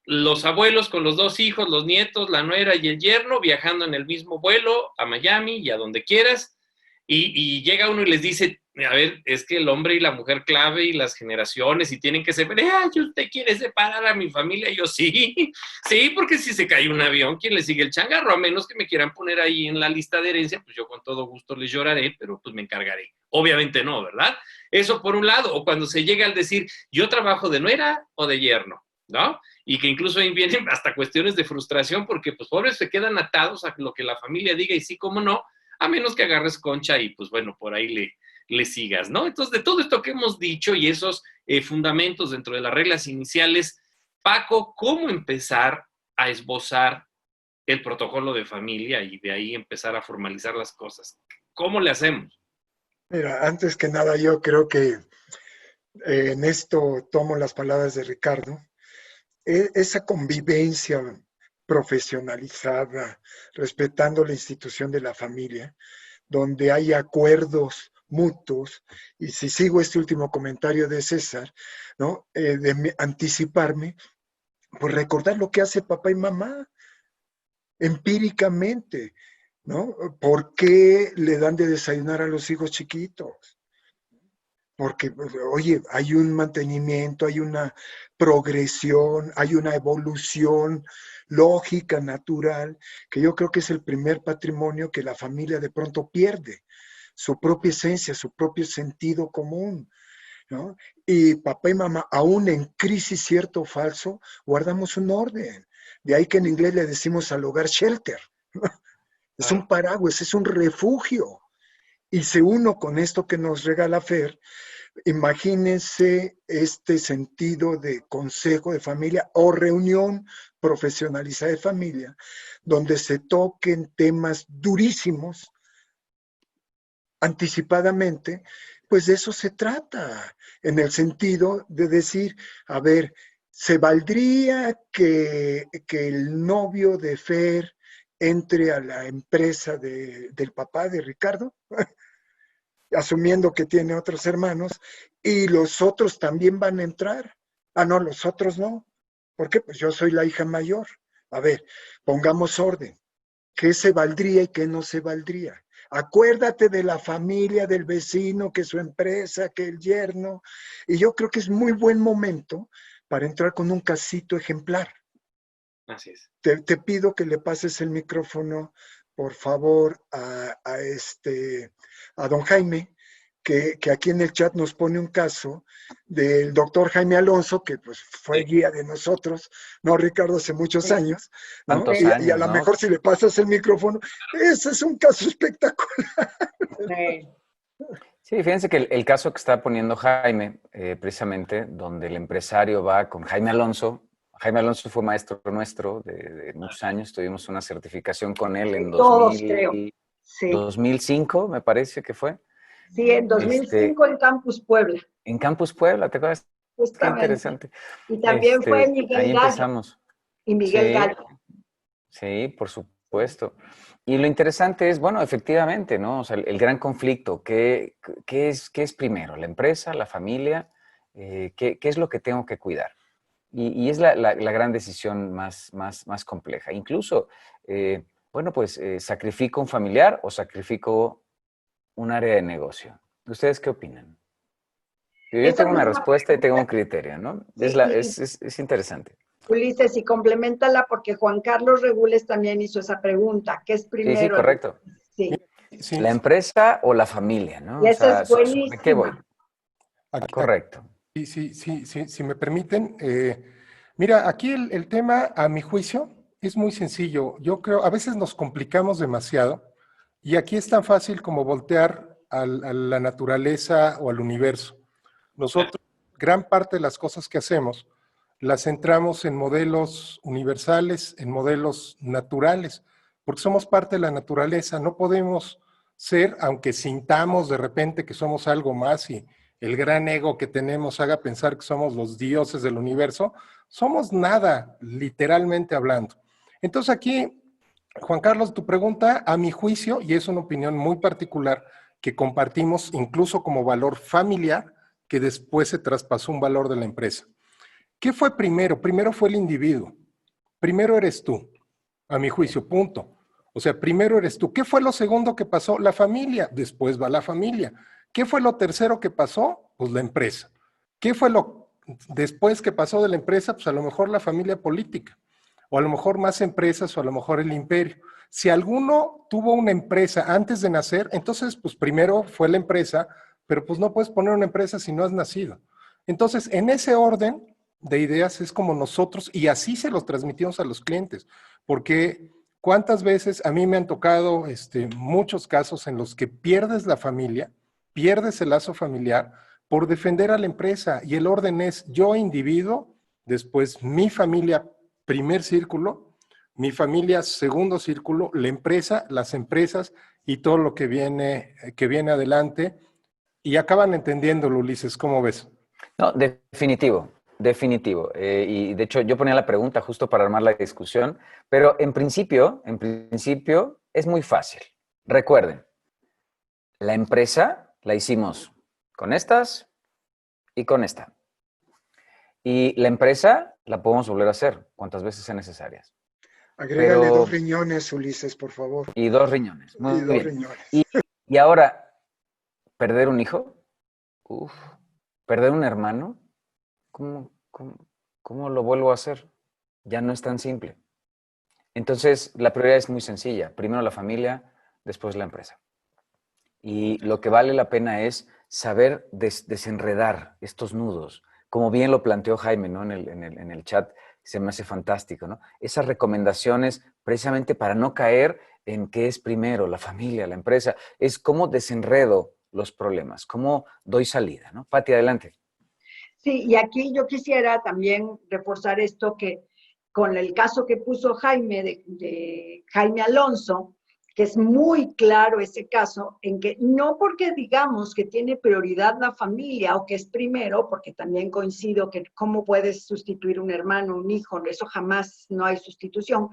Los abuelos con los 2 hijos, los nietos, la nuera y el yerno viajando en el mismo vuelo a Miami y a donde quieras. Y llega uno y les dice, A ver, es que el hombre y la mujer clave y las generaciones y tienen que separar. ¿Usted quiere separar a mi familia? Yo sí, sí, porque si se cae un avión, ¿quién le sigue el changarro? A menos que me quieran poner ahí en la lista de herencia, pues yo con todo gusto les lloraré, pero pues me encargaré. Obviamente no, ¿verdad? Eso por un lado, o cuando se llega al decir, yo trabajo de nuera o de yerno, ¿no? Y que incluso ahí vienen hasta cuestiones de frustración porque pues pobres se quedan atados a lo que la familia diga y sí, cómo no, a menos que agarres concha y pues bueno, por ahí le sigas, ¿no? Entonces, de todo esto que hemos dicho y esos fundamentos dentro de las reglas iniciales, Paco, ¿cómo empezar a esbozar el protocolo de familia y de ahí empezar a formalizar las cosas? ¿Cómo le hacemos? Mira, antes que nada yo creo que en esto tomo las palabras de Ricardo. Esa convivencia profesionalizada, respetando la institución de la familia, donde hay acuerdos mutuos, y si sigo este último comentario de César, ¿no? Anticiparme, pues recordar lo que hace papá y mamá, empíricamente, ¿no? ¿Por qué le dan de desayunar a los hijos chiquitos? Porque, oye, hay un mantenimiento, hay una progresión, hay una evolución lógica, natural, que yo creo que es el primer patrimonio que la familia de pronto pierde, su propia esencia, su propio sentido común, ¿no? Y papá y mamá, aún en crisis cierto o falso, guardamos un orden. De ahí que en inglés le decimos al hogar shelter. Es un paraguas, es un refugio. Y se uno con esto que nos regala Fer, imagínense este sentido de consejo de familia o reunión profesionalizada de familia, donde se toquen temas durísimos anticipadamente, pues de eso se trata, en el sentido de decir, a ver, ¿se valdría que el novio de Fer entre a la empresa del papá de Ricardo? Asumiendo que tiene otros hermanos, y los otros también van a entrar. Ah, no, los otros no. ¿Por qué? Pues yo soy la hija mayor. A ver, pongamos orden. ¿Qué se valdría y qué no se valdría? Acuérdate de la familia, del vecino, que su empresa, que el yerno. Y yo creo que es muy buen momento para entrar con un casito ejemplar. Así es. Te pido que le pases el micrófono, por favor, a don Jaime, que aquí en el chat nos pone un caso del doctor Jaime Alonso, que pues fue guía de nosotros, ¿no, Ricardo? Hace muchos años, ¿no? Tantos Y años, a lo ¿no? mejor si le pasas el micrófono, ese es un caso espectacular. Sí, fíjense que el caso que está poniendo Jaime, precisamente, donde el empresario va con Jaime Alonso fue maestro nuestro de muchos años, tuvimos una certificación con él en Todos, creo. Sí. 2005, me parece que fue. Sí, en 2005 en Campus Puebla. En Campus Puebla, ¿te acuerdas? Qué interesante. Y también fue Miguel ahí Gallo. empezamos. Y Miguel Gallo. Sí, por supuesto. Y lo interesante es, bueno, efectivamente, ¿no? O sea, el gran conflicto, ¿qué es primero? ¿La empresa, la familia? ¿Qué es lo que tengo que cuidar? Y es la gran decisión más compleja. Incluso, bueno, pues, ¿sacrifico un familiar o sacrifico un área de negocio? ¿Ustedes qué opinan? Yo tengo una respuesta y tengo un criterio, ¿no? Sí, es interesante. Ulises, y complementala porque Juan Carlos Regules también hizo esa pregunta. ¿Qué es primero? Sí, correcto. Sí. ¿La empresa o la familia, no? Y esa es buenísima. ¿De qué voy? Correcto. Si me permiten. Mira, aquí el tema, a mi juicio, es muy sencillo. Yo creo, a veces nos complicamos demasiado y aquí es tan fácil como voltear a la naturaleza o al universo. Nosotros, gran parte de las cosas que hacemos, las centramos en modelos universales, en modelos naturales, porque somos parte de la naturaleza. No podemos ser, aunque sintamos de repente que somos algo más y el gran ego que tenemos haga pensar que somos los dioses del universo, somos nada, literalmente hablando. Entonces aquí, Juan Carlos, tu pregunta, a mi juicio, y es una opinión muy particular que compartimos incluso como valor familiar, que después se traspasó un valor de la empresa. ¿Qué fue primero? Primero fue el individuo. Primero eres tú, a mi juicio, punto. O sea, primero eres tú. ¿Qué fue lo segundo que pasó? La familia. Después va la familia. ¿Qué fue lo tercero que pasó? Pues la empresa. ¿Qué fue lo después que pasó de la empresa? Pues a lo mejor la familia política, o a lo mejor más empresas, o a lo mejor el imperio. Si alguno tuvo una empresa antes de nacer, entonces pues primero fue la empresa, pero pues no puedes poner una empresa si no has nacido. Entonces, en ese orden de ideas es como nosotros, y así se los transmitimos a los clientes, porque ¿cuántas veces a mí me han tocado muchos casos en los que pierdes la familia, pierdes el lazo familiar por defender a la empresa? Y el orden es yo individuo, después mi familia, primer círculo, mi familia, segundo círculo, la empresa, las empresas y todo lo que viene adelante. Y acaban entendiéndolo, Ulises, ¿cómo ves? No, definitivo, definitivo. Y de hecho yo ponía la pregunta justo para armar la discusión, pero en principio es muy fácil. Recuerden, la empresa la hicimos con estas y con esta. Y la empresa la podemos volver a hacer cuantas veces sean necesarias. Agrégale 2 riñones, Ulises, por favor. Y 2 riñones. Muy y 2 bien. riñones. Y ahora, ¿perder un hijo? Uf. ¿Perder un hermano? ¿Cómo lo vuelvo a hacer? Ya no es tan simple. Entonces, la prioridad es muy sencilla. Primero la familia, después la empresa. Y lo que vale la pena es saber desenredar estos nudos. Como bien lo planteó Jaime, ¿no? en el chat, se me hace fantástico, ¿no? Esas recomendaciones precisamente para no caer en qué es primero, la familia, la empresa. Es cómo desenredo los problemas, cómo doy salida, ¿no? Pati, adelante. Sí, y aquí yo quisiera también reforzar esto que con el caso que puso Jaime, de Jaime Alonso, que es muy claro ese caso, en que no porque digamos que tiene prioridad la familia o que es primero, porque también coincido que cómo puedes sustituir un hermano, un hijo, eso jamás no hay sustitución,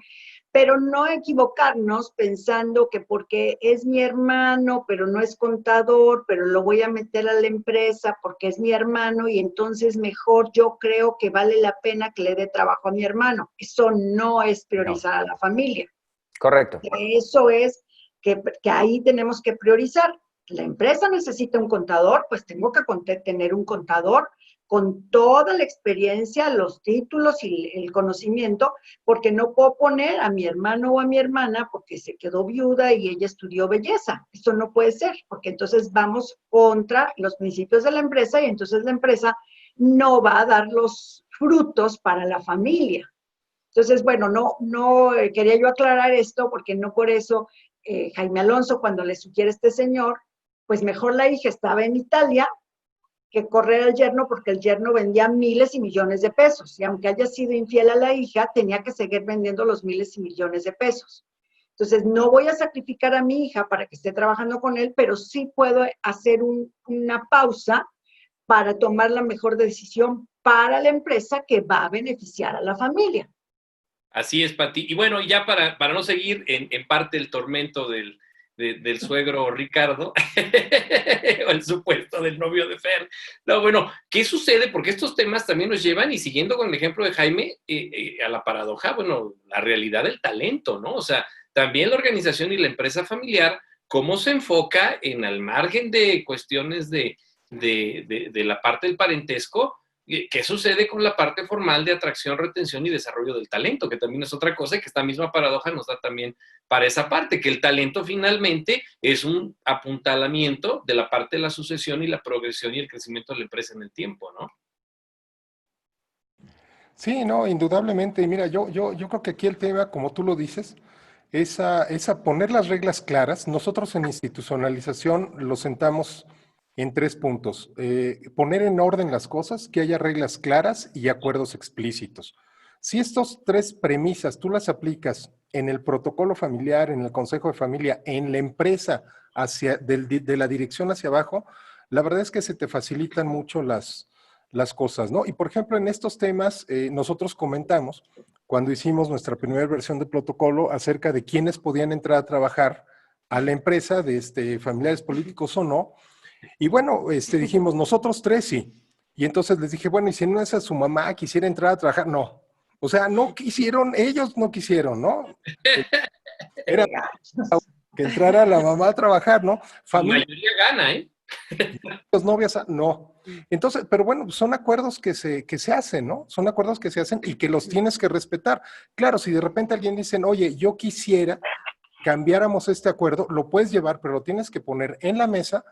pero no equivocarnos pensando que porque es mi hermano, pero no es contador, pero lo voy a meter a la empresa porque es mi hermano y entonces mejor yo creo que vale la pena que le dé trabajo a mi hermano. Eso no es priorizar a la familia. Correcto. Eso es que ahí tenemos que priorizar. La empresa necesita un contador, pues tengo que tener un contador con toda la experiencia, los títulos y el conocimiento, porque no puedo poner a mi hermano o a mi hermana porque se quedó viuda y ella estudió belleza. Eso no puede ser, porque entonces vamos contra los principios de la empresa y entonces la empresa no va a dar los frutos para la familia. Entonces, bueno, no quería yo aclarar esto porque no por eso Jaime Alonso, cuando le sugiere a este señor, pues mejor la hija estaba en Italia que correr al yerno porque el yerno vendía miles y millones de pesos. Y aunque haya sido infiel a la hija, tenía que seguir vendiendo los miles y millones de pesos. Entonces, no voy a sacrificar a mi hija para que esté trabajando con él, pero sí puedo hacer una pausa para tomar la mejor decisión para la empresa que va a beneficiar a la familia. Así es, Pati. Y bueno, ya para no seguir en parte el tormento del suegro Ricardo, o el supuesto del novio de Fer. No, bueno, ¿qué sucede? Porque estos temas también nos llevan, y siguiendo con el ejemplo de Jaime, a la paradoja, bueno, la realidad del talento, ¿no? O sea, también la organización y la empresa familiar, cómo se enfoca en al margen de cuestiones de la parte del parentesco. ¿Qué sucede con la parte formal de atracción, retención y desarrollo del talento? Que también es otra cosa, y que esta misma paradoja nos da también para esa parte, que el talento finalmente es un apuntalamiento de la parte de la sucesión y la progresión y el crecimiento de la empresa en el tiempo, ¿no? Sí, no, indudablemente. Y mira, yo creo que aquí el tema, como tú lo dices, es a poner las reglas claras. Nosotros en institucionalización lo sentamos en 3 puntos. Poner en orden las cosas, que haya reglas claras y acuerdos explícitos. Si estos 3 premisas tú las aplicas en el protocolo familiar, en el consejo de familia, en la empresa, de la dirección hacia abajo, la verdad es que se te facilitan mucho las cosas, ¿no? Y por ejemplo, en estos temas, nosotros comentamos, cuando hicimos nuestra primera versión de protocolo, acerca de quiénes podían entrar a trabajar a la empresa, de familiares políticos o no. Y bueno, dijimos, nosotros 3 sí. Y entonces les dije, bueno, y si no es a su mamá quisiera entrar a trabajar, no. O sea, no quisieron, ellos no quisieron, ¿no? Era que entrara la mamá a trabajar, ¿no? La mayoría gana, ¿eh? Los novios, no. Entonces, pero bueno, son acuerdos que se hacen, ¿no? Son acuerdos que se hacen y que los tienes que respetar. Claro, si de repente alguien dice, oye, yo quisiera cambiáramos este acuerdo, lo puedes llevar, pero lo tienes que poner en la mesa,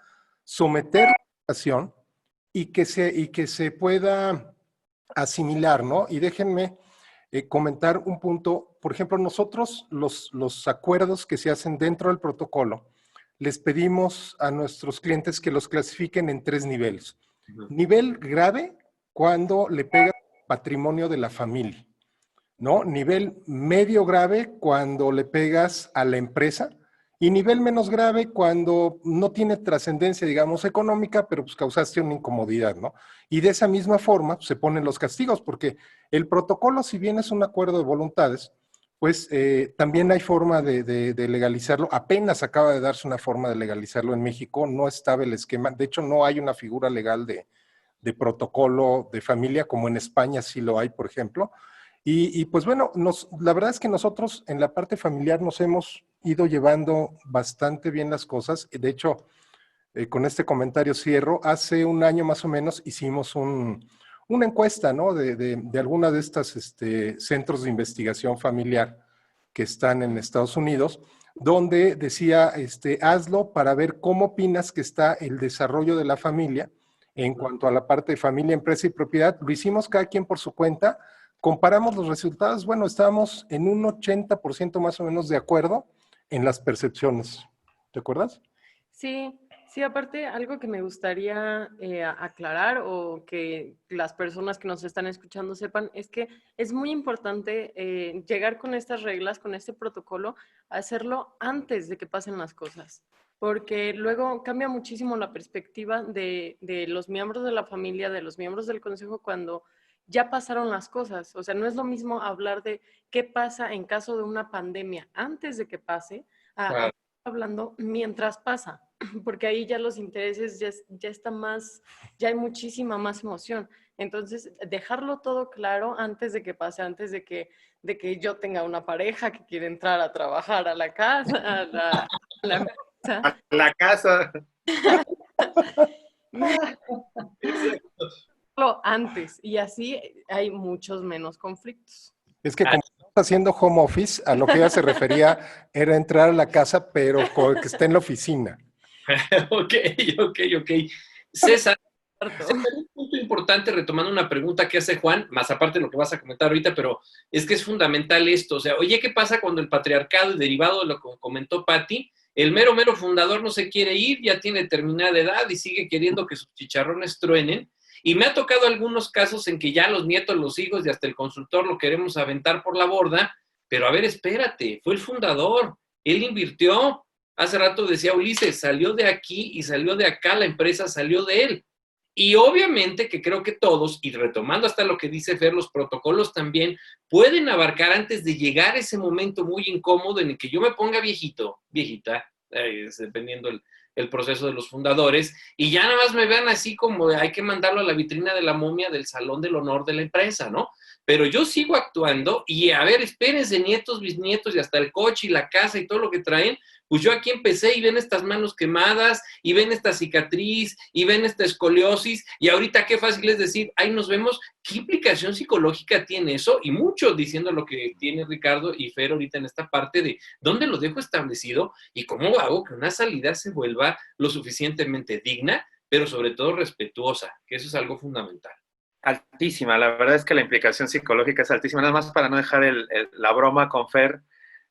someter la votación y que se pueda asimilar, ¿no? Y déjenme comentar un punto. Por ejemplo, nosotros los acuerdos que se hacen dentro del protocolo, les pedimos a nuestros clientes que los clasifiquen en 3 niveles. Nivel grave, cuando le pega patrimonio de la familia, ¿no? Nivel medio grave, cuando le pegas a la empresa, y nivel menos grave, cuando no tiene trascendencia, digamos, económica, pero pues causaste una incomodidad, ¿no? Y de esa misma forma se ponen los castigos, porque el protocolo, si bien es un acuerdo de voluntades, pues también hay forma de legalizarlo. Apenas acaba de darse una forma de legalizarlo en México, no estaba el esquema, de hecho no hay una figura legal de protocolo de familia, como en España sí lo hay, por ejemplo. Y pues bueno, la verdad es que nosotros en la parte familiar nos hemos ido llevando bastante bien las cosas. De hecho, con este comentario cierro. Hace un año más o menos hicimos una encuesta, ¿no? De alguna de estas centros de investigación familiar que están en Estados Unidos, donde decía, hazlo para ver cómo opinas que está el desarrollo de la familia en cuanto a la parte de familia, empresa y propiedad. Lo hicimos cada quien por su cuenta. Comparamos los resultados, bueno, estábamos en un 80% más o menos de acuerdo en las percepciones. ¿Te acuerdas? Sí, sí, aparte algo que me gustaría aclarar o que las personas que nos están escuchando sepan es que es muy importante llegar con estas reglas, con este protocolo, a hacerlo antes de que pasen las cosas, porque luego cambia muchísimo la perspectiva de los miembros de la familia, de los miembros del consejo cuando ya pasaron las cosas. O sea, no es lo mismo hablar de qué pasa en caso de una pandemia antes de que pase, a hablando mientras pasa, porque ahí ya los intereses ya está más, ya hay muchísima más emoción. Entonces, dejarlo todo claro antes de que pase, antes de que yo tenga una pareja que quiere entrar a trabajar a la casa, a la empresa. A la casa. Antes, y así hay muchos menos conflictos. Es que como estamos haciendo home office, a lo que ella se refería era entrar a la casa, pero que esté en la oficina. Ok. César, un punto importante, retomando una pregunta que hace Juan, más aparte de lo que vas a comentar ahorita, pero es que es fundamental esto. O sea, oye, ¿qué pasa cuando el patriarcado, y derivado de lo que comentó Patti, el mero fundador no se quiere ir, ya tiene determinada edad y sigue queriendo que sus chicharrones truenen? Y me ha tocado algunos casos en que ya los nietos, los hijos y hasta el consultor lo queremos aventar por la borda, pero a ver, espérate, fue el fundador, él invirtió. Hace rato decía Ulises, salió de aquí y salió de acá, la empresa salió de él. Y obviamente que creo que todos, y retomando hasta lo que dice Fer, los protocolos también pueden abarcar antes de llegar a ese momento muy incómodo en el que yo me ponga viejito, viejita, dependiendo el proceso de los fundadores, y ya nada más me vean así como hay que mandarlo a la vitrina de la momia del salón del honor de la empresa, ¿no? Pero yo sigo actuando y a ver, espérense, nietos, bisnietos y hasta el coche y la casa y todo lo que traen, pues yo aquí empecé y ven estas manos quemadas y ven esta cicatriz y ven esta escoliosis y ahorita qué fácil es decir, ahí nos vemos. ¿Qué implicación psicológica tiene eso? Y mucho diciendo lo que tiene Ricardo y Fer ahorita en esta parte de dónde lo dejo establecido y cómo hago que una salida se vuelva lo suficientemente digna, pero sobre todo respetuosa, que eso es algo fundamental. Altísima, la verdad es que la implicación psicológica es altísima, nada más para no dejar la broma con Fer,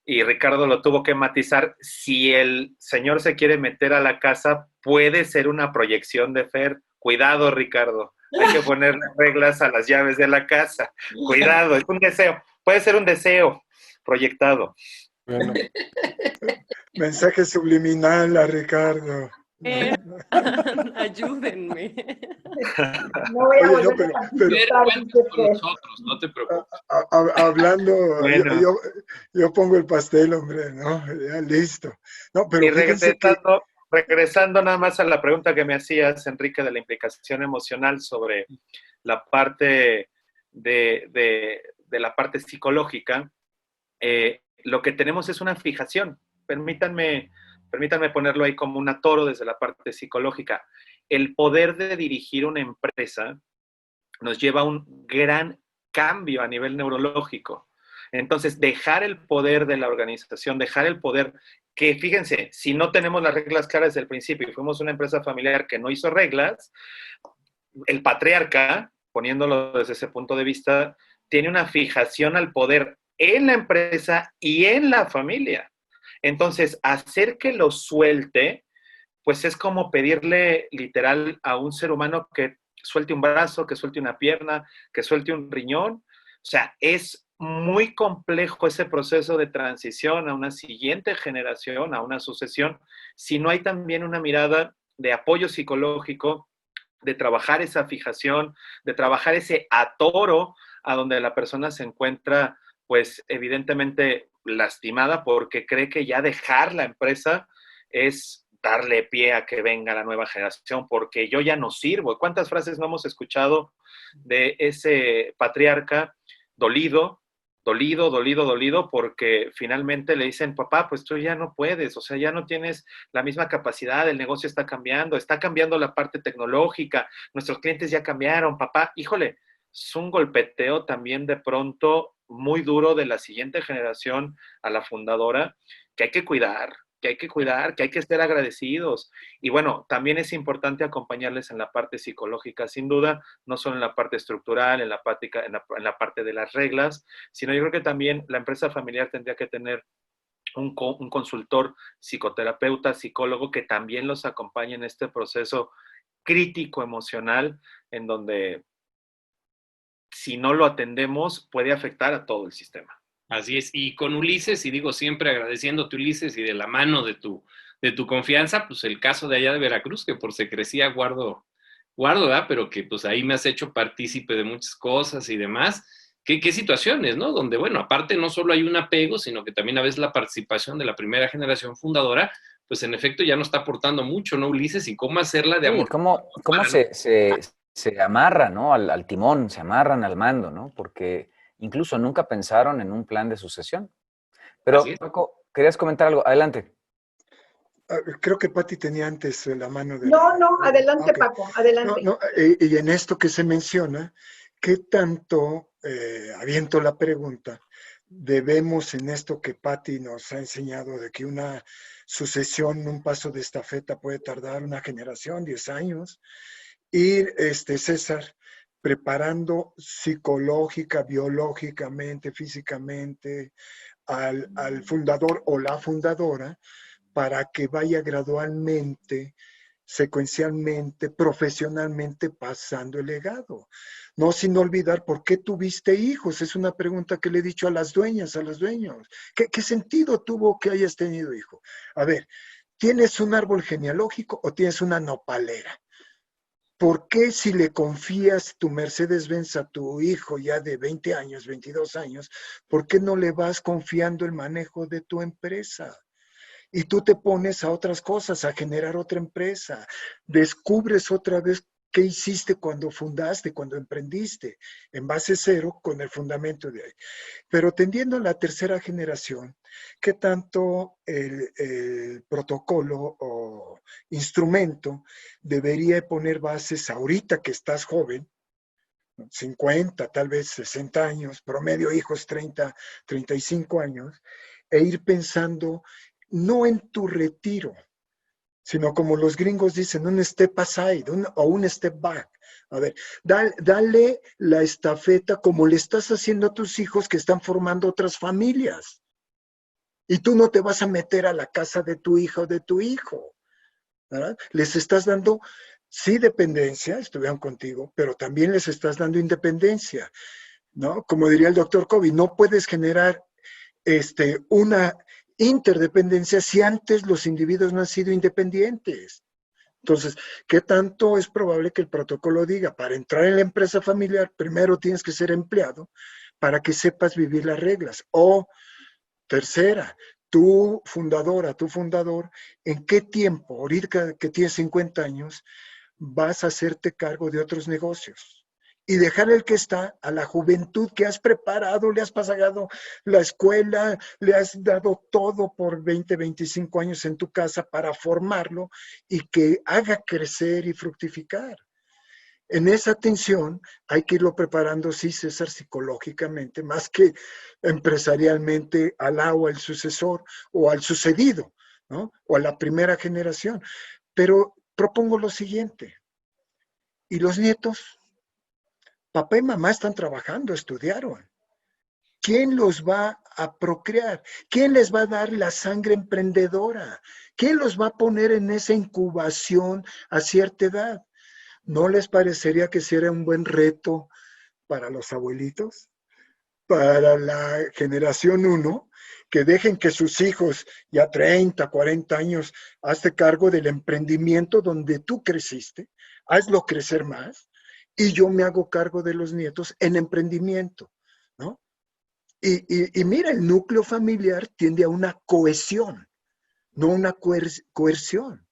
y Ricardo lo tuvo que matizar, si el señor se quiere meter a la casa, puede ser una proyección de Fer. Cuidado, Ricardo, hay que poner reglas a las llaves de la casa. Cuidado, es un deseo, puede ser un deseo proyectado. Bueno. Mensaje subliminal a Ricardo. Ayúdenme. No voy a Oye, volver a con nosotros, no te preocupes. Hablando, Bueno. yo pongo el pastel, hombre, ¿no? Ya listo. No, pero y regresando nada más a la pregunta que me hacías, Enrique, de la implicación emocional sobre la parte de la parte psicológica, lo que tenemos es una fijación. Permítanme ponerlo ahí como un atoro desde la parte psicológica. el poder de dirigir una empresa nos lleva a un gran cambio a nivel neurológico. Entonces, dejar el poder de la organización, dejar el poder que, fíjense, si no tenemos las reglas claras desde el principio y fuimos una empresa familiar que no hizo reglas, el patriarca, poniéndolo desde ese punto de vista, tiene una fijación al poder en la empresa y en la familia. Entonces, hacer que lo suelte, pues es como pedirle literal a un ser humano que suelte un brazo, que suelte una pierna, que suelte un riñón. O sea, es muy complejo ese proceso de transición a una siguiente generación, a una sucesión, si no hay también una mirada de apoyo psicológico, de trabajar esa fijación, de trabajar ese atoro a donde la persona se encuentra, pues evidentemente lastimada porque cree que ya dejar la empresa es darle pie a que venga la nueva generación, porque yo ya no sirvo. ¿Cuántas frases no hemos escuchado de ese patriarca dolido, porque finalmente le dicen, papá, pues tú ya no puedes, o sea, ya no tienes la misma capacidad, el negocio está cambiando la parte tecnológica, nuestros clientes ya cambiaron, papá, híjole, es un golpeteo también de pronto muy duro de la siguiente generación a la fundadora, que hay que cuidar, que hay que ser agradecidos. Y bueno, también es importante acompañarles en la parte psicológica, sin duda, no solo en la parte estructural, en la parte de las reglas, sino yo creo que también la empresa familiar tendría que tener un consultor psicoterapeuta, psicólogo, que también los acompañe en este proceso crítico emocional, en donde si no lo atendemos puede afectar a todo el sistema. Así es, y con Ulises, y digo siempre agradeciéndote, Ulises, y de la mano de tu confianza, pues el caso de allá de Veracruz, que por secrecía guardo, ¿verdad? Pero que pues ahí me has hecho partícipe de muchas cosas y demás. ¿Qué situaciones, no? Donde, bueno, aparte no solo hay un apego, sino que también a veces la participación de la primera generación fundadora, pues en efecto ya no está aportando mucho, ¿no, Ulises? Y cómo hacerla de amor. Sí, cómo se amarra, ¿no? Al timón, se amarran al mando, ¿no? Porque incluso nunca pensaron en un plan de sucesión. Pero, Paco, querías comentar algo. Adelante. Creo que Pati tenía antes la mano de... No, adelante, okay. Paco, adelante. Y en esto que se menciona, ¿qué tanto, aviento la pregunta, debemos en esto que Pati nos ha enseñado de que una sucesión, un paso de estafeta puede tardar una generación, 10 años, ir, César, preparando psicológica, biológicamente, físicamente al fundador o la fundadora para que vaya gradualmente, secuencialmente, profesionalmente pasando el legado? No sin olvidar por qué tuviste hijos. Es una pregunta que le he dicho a las dueñas, a los dueños. ¿Qué sentido tuvo que hayas tenido hijo? A ver, ¿tienes un árbol genealógico o tienes una nopalera? ¿Por qué si le confías tu Mercedes-Benz a tu hijo ya de 20 años, 22 años, por qué no le vas confiando el manejo de tu empresa? Y tú te pones a otras cosas, a generar otra empresa. Descubres otra vez qué hiciste cuando fundaste, cuando emprendiste, en base cero con el fundamento de ahí. Pero tendiendo a la tercera generación, ¿qué tanto el protocolo o instrumento debería poner bases ahorita que estás joven, 50, tal vez 60 años, promedio hijos 30, 35 años, e ir pensando no en tu retiro, sino como los gringos dicen, un step aside o un step back. A ver, dale la estafeta como le estás haciendo a tus hijos que están formando otras familias. Y tú no te vas a meter a la casa de tu hija o de tu hijo, ¿verdad? Les estás dando, sí, dependencia, estuvieron contigo, pero también les estás dando independencia, ¿no? Como diría el doctor Covey, no puedes generar una interdependencia si antes los individuos no han sido independientes. Entonces, ¿qué tanto es probable que el protocolo diga? Para entrar en la empresa familiar, primero tienes que ser empleado para que sepas vivir las reglas. O, tercera, tu fundadora, tu fundador, ¿en qué tiempo, ahorita que tienes 50 años, vas a hacerte cargo de otros negocios? y dejar el que está a la juventud que has preparado, le has pagado la escuela, le has dado todo por 20, 25 años en tu casa para formarlo y que haga crecer y fructificar. En esa tensión hay que irlo preparando, sí, César, psicológicamente, más que empresarialmente al sucesor o al sucedido, ¿no? O a la primera generación. Pero propongo lo siguiente. ¿Y los nietos? Papá y mamá están trabajando, estudiaron. ¿Quién los va a procrear? ¿Quién les va a dar la sangre emprendedora? ¿Quién los va a poner en esa incubación a cierta edad? ¿No les parecería que sería un buen reto para los abuelitos? Para la generación 1, que dejen que sus hijos, ya 30, 40 años, hazte cargo del emprendimiento donde tú creciste, hazlo crecer más, y yo me hago cargo de los nietos en emprendimiento, ¿no? Y mira, el núcleo familiar tiende a una cohesión, no una coerción.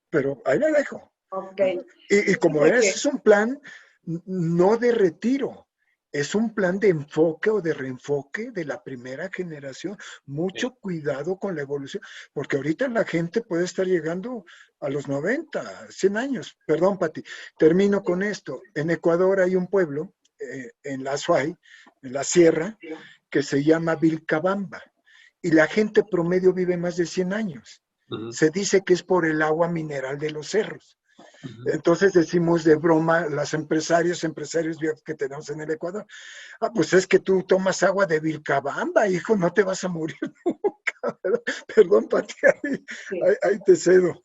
Pero ahí la dejo. Okay. Y como ves, es un plan no de retiro, es un plan de enfoque o de reenfoque de la primera generación. Mucho cuidado con la evolución, porque ahorita la gente puede estar llegando a los 90, 100 años. Perdón, Pati, termino con esto. En Ecuador hay un pueblo, en la Azuay, en la sierra, que se llama Vilcabamba, y la gente promedio vive más de 100 años. Se dice que es por el agua mineral de los cerros. Entonces decimos de broma, los empresarios que tenemos en el Ecuador, pues es que tú tomas agua de Vilcabamba, hijo, no te vas a morir nunca. Perdón, Pati, ahí te cedo.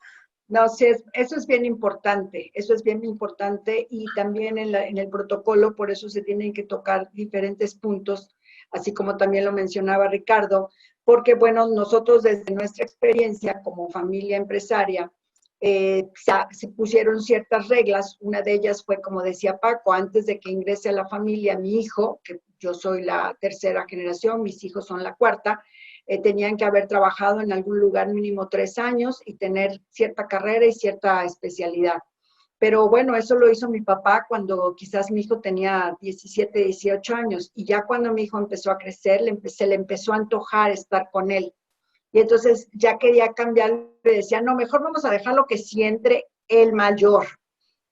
No, sí, eso es bien importante, y también en el protocolo, por eso se tienen que tocar diferentes puntos, así como también lo mencionaba Ricardo, porque bueno, nosotros desde nuestra experiencia como familia empresaria, se pusieron ciertas reglas. Una de ellas fue, como decía Paco, antes de que ingrese a la familia mi hijo, que yo soy la tercera generación, mis hijos son la cuarta, tenían que haber trabajado en algún lugar mínimo 3 años y tener cierta carrera y cierta especialidad. Pero bueno, eso lo hizo mi papá cuando quizás mi hijo tenía 17, 18 años, y ya cuando mi hijo empezó a crecer, se le empezó a antojar estar con él. Y entonces ya quería cambiar, le decía, no, mejor vamos a dejarlo que sí entre el mayor.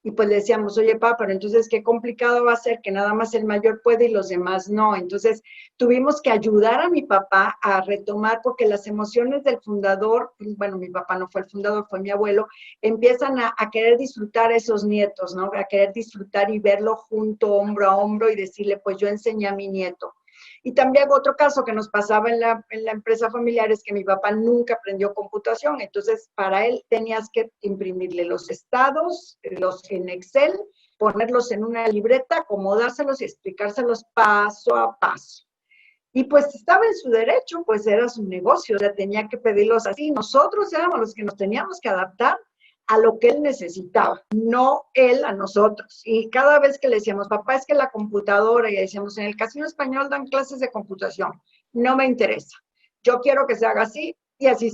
Y pues le decíamos, oye, papá, pero entonces qué complicado va a ser que nada más el mayor puede y los demás no. Entonces tuvimos que ayudar a mi papá a retomar, porque las emociones del fundador, bueno, mi papá no fue el fundador, fue mi abuelo, empiezan a querer disfrutar a esos nietos, ¿no? A querer disfrutar y verlo junto, hombro a hombro, y decirle, pues yo enseñé a mi nieto. Y también otro caso que nos pasaba en la empresa familiar es que mi papá nunca aprendió computación, entonces para él tenías que imprimirle los estados, en Excel, ponerlos en una libreta, acomodárselos y explicárselos paso a paso. Y pues estaba en su derecho, pues era su negocio, o sea, tenía que pedirlos así. Nosotros éramos los que nos teníamos que adaptar a lo que él necesitaba, no él a nosotros. Y cada vez que le decíamos, papá, es que la computadora, y decíamos, en el Casino Español dan clases de computación, no me interesa, yo quiero que se haga así, y así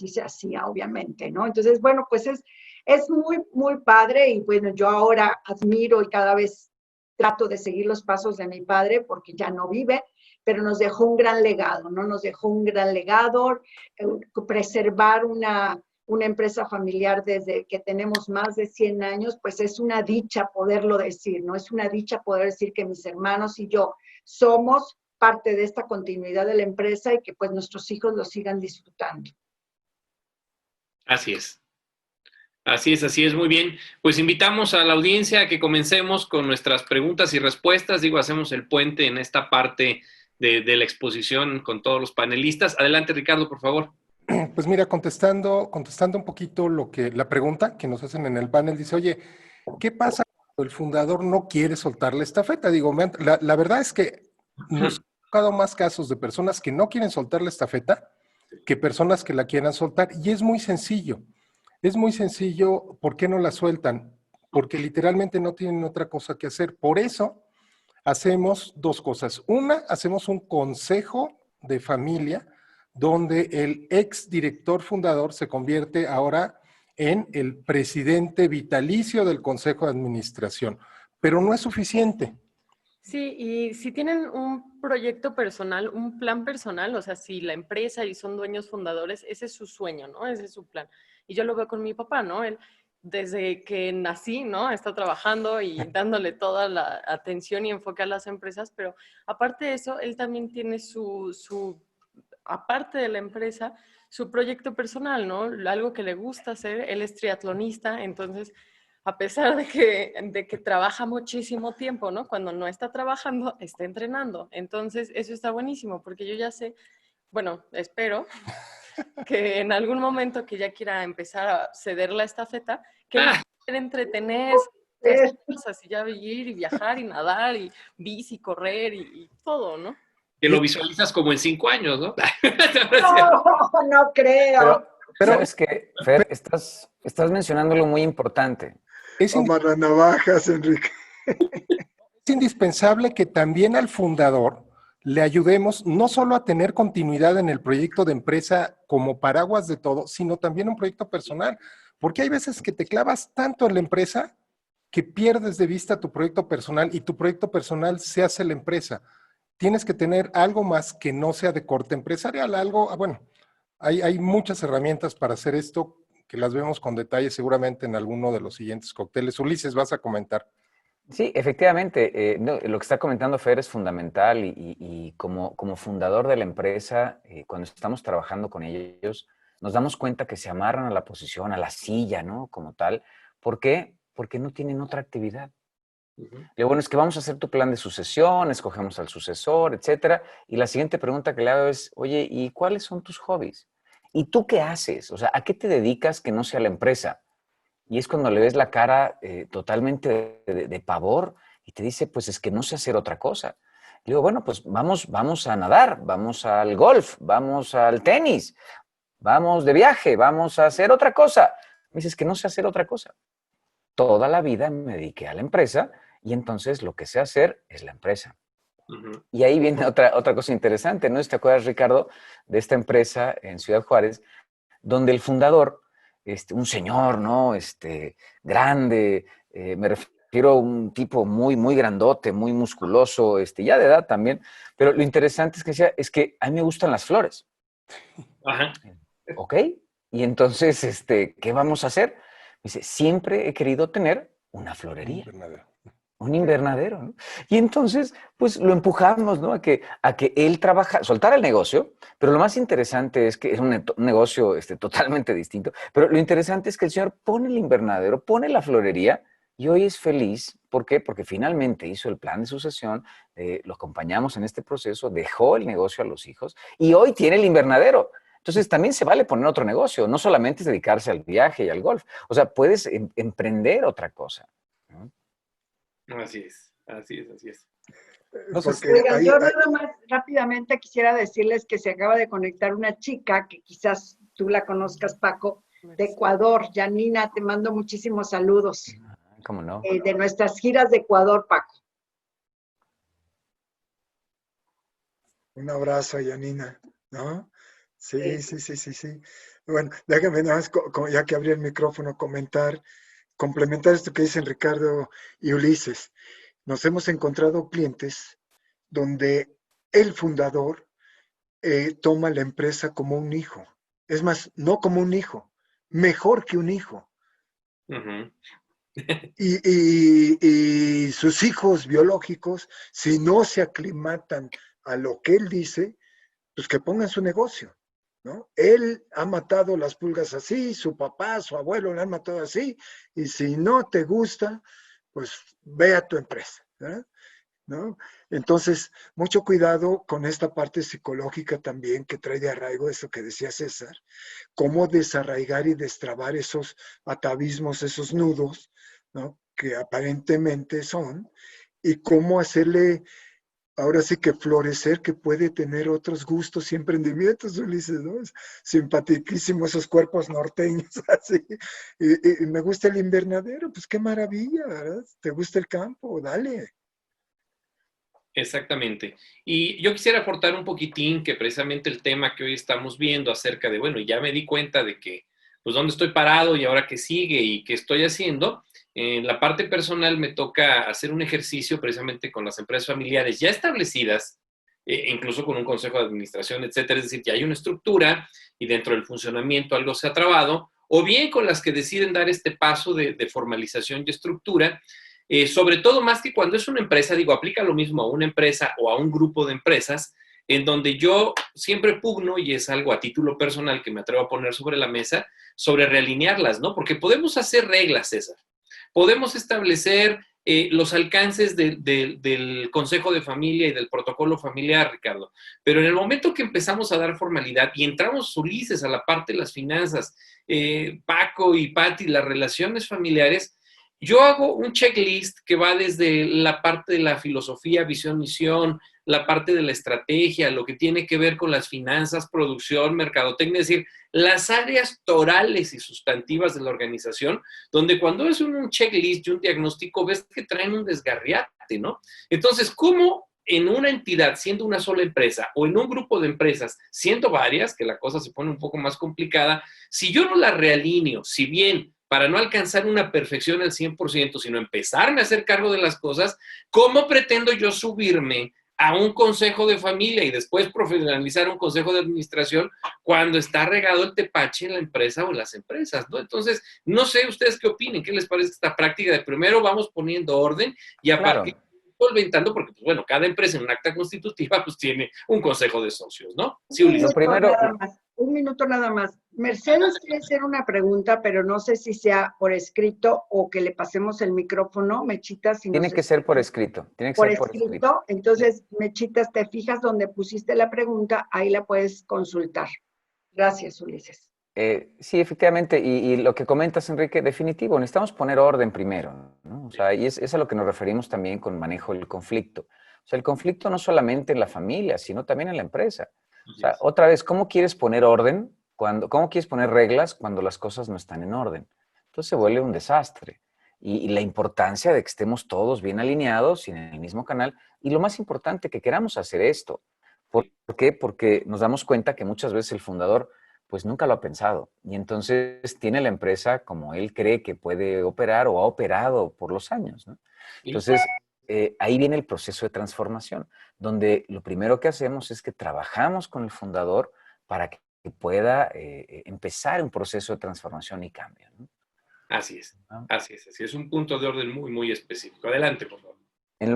se hacía, obviamente, ¿no? Entonces, bueno, pues es muy, muy padre, y bueno, yo ahora admiro y cada vez trato de seguir los pasos de mi padre, porque ya no vive, pero nos dejó un gran legado, ¿no? Nos dejó un gran legado, preservar una empresa familiar desde que tenemos más de 100 años, pues es una dicha poderlo decir, ¿no? Es una dicha poder decir que mis hermanos y yo somos parte de esta continuidad de la empresa y que pues nuestros hijos lo sigan disfrutando. Así es. Así es, muy bien. Pues invitamos a la audiencia a que comencemos con nuestras preguntas y respuestas. Digo, hacemos el puente en esta parte de la exposición con todos los panelistas. Adelante, Ricardo, por favor. Pues mira, contestando un poquito la pregunta que nos hacen en el panel, dice, oye, ¿qué pasa cuando el fundador no quiere soltar la estafeta? Digo, la verdad es que nos han tocado más casos de personas que no quieren soltar la estafeta que personas que la quieran soltar, y es muy sencillo. Es muy sencillo, ¿por qué no la sueltan? Porque literalmente no tienen otra cosa que hacer. Por eso hacemos dos cosas. Una, hacemos un consejo de familia donde el ex director fundador se convierte ahora en el presidente vitalicio del Consejo de Administración. pero no es suficiente. Sí, y si tienen un proyecto personal, un plan personal, o sea, si la empresa y son dueños fundadores, ese es su sueño, ¿no? Ese es su plan. Y yo lo veo con mi papá, ¿no? Él, desde que nací, ¿no? Está trabajando y dándole toda la atención y enfoque a las empresas, pero aparte de eso, él también tiene aparte de la empresa, su proyecto personal, ¿no? Algo que le gusta hacer. Él es triatlonista, entonces a pesar de que trabaja muchísimo tiempo, ¿no? Cuando no está trabajando, está entrenando. Entonces, eso está buenísimo, porque yo ya sé, bueno, espero que en algún momento que ya quiera empezar a ceder la estafeta, que él quiera entretenerse, hacer cosas, y ya ir y viajar y nadar y bici, correr y todo, ¿no? Que lo visualizas como en 5 años, ¿no? No, no creo. Pero ¿sabes qué, Fer? Estás mencionando algo muy importante. Amarra navajas, Enrique. Es indispensable que también al fundador le ayudemos no solo a tener continuidad en el proyecto de empresa como paraguas de todo, sino también un proyecto personal. Porque hay veces que te clavas tanto en la empresa que pierdes de vista tu proyecto personal y tu proyecto personal se hace la empresa. Tienes que tener algo más que no sea de corte empresarial, algo, bueno, hay muchas herramientas para hacer esto que las vemos con detalle seguramente en alguno de los siguientes cócteles. Ulises, vas a comentar. Sí, efectivamente, no, lo que está comentando Fer es fundamental y como fundador de la empresa, cuando estamos trabajando con ellos, nos damos cuenta que se amarran a la posición, a la silla, ¿no? Como tal. ¿Por qué? Porque no tienen otra actividad. Lo bueno es que vamos a hacer tu plan de sucesión, escogemos al sucesor, etcétera. Y la siguiente pregunta que le hago es, oye, ¿y cuáles son tus hobbies? ¿Y tú qué haces? O sea, ¿a qué te dedicas que no sea la empresa? Y es cuando le ves la cara totalmente de pavor y te dice, pues es que no sé hacer otra cosa. Le digo, bueno, pues vamos a nadar, vamos al golf, vamos al tenis, vamos de viaje, vamos a hacer otra cosa. Me dices que no sé hacer otra cosa. Toda la vida me dediqué a la empresa y entonces lo que sé hacer es la empresa. Y ahí viene otra cosa interesante, ¿no? ¿Te acuerdas, Ricardo, de esta empresa en Ciudad Juárez, donde el fundador, un señor, ¿no? Grande, me refiero a un tipo muy, muy grandote, muy musculoso, ya de edad también, pero lo interesante es que decía, es que a mí me gustan las flores. Ajá. ¿Ok? Y entonces, ¿qué vamos a hacer? Dice, siempre he querido tener una florería. Un invernadero, ¿no? Y entonces, pues lo empujamos, ¿no? A que él soltara el negocio, pero lo más interesante es que es un negocio totalmente distinto, pero lo interesante es que el señor pone el invernadero, pone la florería y hoy es feliz. ¿Por qué? Porque finalmente hizo el plan de sucesión, lo acompañamos en este proceso, dejó el negocio a los hijos y hoy tiene el invernadero. Entonces también se vale poner otro negocio, no solamente es dedicarse al viaje y al golf, o sea, puedes emprender otra cosa, ¿no? Así es, así es, así es. Oigan, yo nada más rápidamente quisiera decirles que se acaba de conectar una chica que quizás tú la conozcas, Paco, de Ecuador. Janina, te mando muchísimos saludos. ¿Cómo no? De nuestras giras de Ecuador, Paco. Un abrazo a Janina, ¿no? Sí. Bueno, déjame nada más, ya que abrí el micrófono, complementar esto que dicen Ricardo y Ulises. Nos hemos encontrado clientes donde el fundador toma la empresa como un hijo. Es más, no como un hijo, mejor que un hijo. Y sus hijos biológicos, si no se aclimatan a lo que él dice, pues que pongan su negocio, ¿no? Él ha matado las pulgas así, su papá, su abuelo le han matado así, y si no te gusta, pues ve a tu empresa, ¿verdad? ¿No? Entonces, mucho cuidado con esta parte psicológica también que trae de arraigo eso que decía César, cómo desarraigar y destrabar esos atavismos, esos nudos, ¿no? Que aparentemente son, y cómo hacerle, ahora sí que florecer, que puede tener otros gustos y emprendimientos, Ulises, ¿no? Es simpaticísimo esos cuerpos norteños, así. Y me gusta el invernadero, pues qué maravilla, ¿verdad? ¿Te gusta el campo? Dale. Exactamente. Y yo quisiera aportar un poquitín que precisamente el tema que hoy estamos viendo acerca de, bueno, ya me di cuenta de que pues dónde estoy parado y ahora qué sigue y qué estoy haciendo. En la parte personal me toca hacer un ejercicio precisamente con las empresas familiares ya establecidas, incluso con un consejo de administración, etcétera. Es decir, que hay una estructura y dentro del funcionamiento algo se ha trabado, o bien con las que deciden dar este paso de formalización y estructura, sobre todo más que cuando es una empresa, digo, aplica lo mismo a una empresa o a un grupo de empresas, en donde yo siempre pugno, y es algo a título personal que me atrevo a poner sobre la mesa, sobre realinearlas, ¿no? Porque podemos hacer reglas, César. Podemos establecer los alcances del Consejo de Familia y del protocolo familiar, Ricardo. Pero en el momento que empezamos a dar formalidad y entramos, Ulises, a la parte de las finanzas, Paco y Patti, las relaciones familiares, yo hago un checklist que va desde la parte de la filosofía, visión, misión, la parte de la estrategia, lo que tiene que ver con las finanzas, producción, mercadotecnia, es decir, las áreas torales y sustantivas de la organización, donde cuando es un checklist y un diagnóstico, ves que traen un desgarriate, ¿no? Entonces, ¿cómo en una entidad, siendo una sola empresa, o en un grupo de empresas, siendo varias, que la cosa se pone un poco más complicada, si yo no la realineo, si bien para no alcanzar una perfección al 100%, sino empezarme a hacer cargo de las cosas, ¿cómo pretendo yo subirme a un consejo de familia y después profesionalizar un consejo de administración cuando está regado el tepache en la empresa o en las empresas, ¿no? Entonces, no sé ustedes qué opinen, qué les parece esta práctica de primero vamos poniendo orden y a partir solventando, porque, pues, bueno, cada empresa en un acta constitutiva, pues, tiene un consejo de socios, ¿no? Sí, Ulises. Un minuto nada más. Mercedes quiere hacer una pregunta, pero no sé si sea por escrito o que le pasemos el micrófono. Mechitas, si tiene que ser por escrito. Tiene que ser por escrito. Entonces, Mechitas, te fijas donde pusiste la pregunta, ahí la puedes consultar. Gracias, Ulises. Sí, efectivamente, y lo que comentas, Enrique, definitivo, necesitamos poner orden primero, ¿no? O sea, y es a lo que nos referimos también con manejo del conflicto. O sea, el conflicto no solamente en la familia, sino también en la empresa. O sea, otra vez, ¿cómo quieres poner orden? ¿Cómo quieres poner reglas cuando las cosas no están en orden? Entonces se vuelve un desastre. Y la importancia de que estemos todos bien alineados y en el mismo canal. Y lo más importante, que queramos hacer esto. ¿Por qué? Porque nos damos cuenta que muchas veces el fundador pues nunca lo ha pensado. Y entonces tiene la empresa como él cree que puede operar o ha operado por los años, ¿no? Entonces, ahí viene el proceso de transformación, donde lo primero que hacemos es que trabajamos con el fundador para que pueda empezar un proceso de transformación y cambio, ¿no? Así es, así es. Es un punto de orden muy, muy específico. Adelante, por favor. En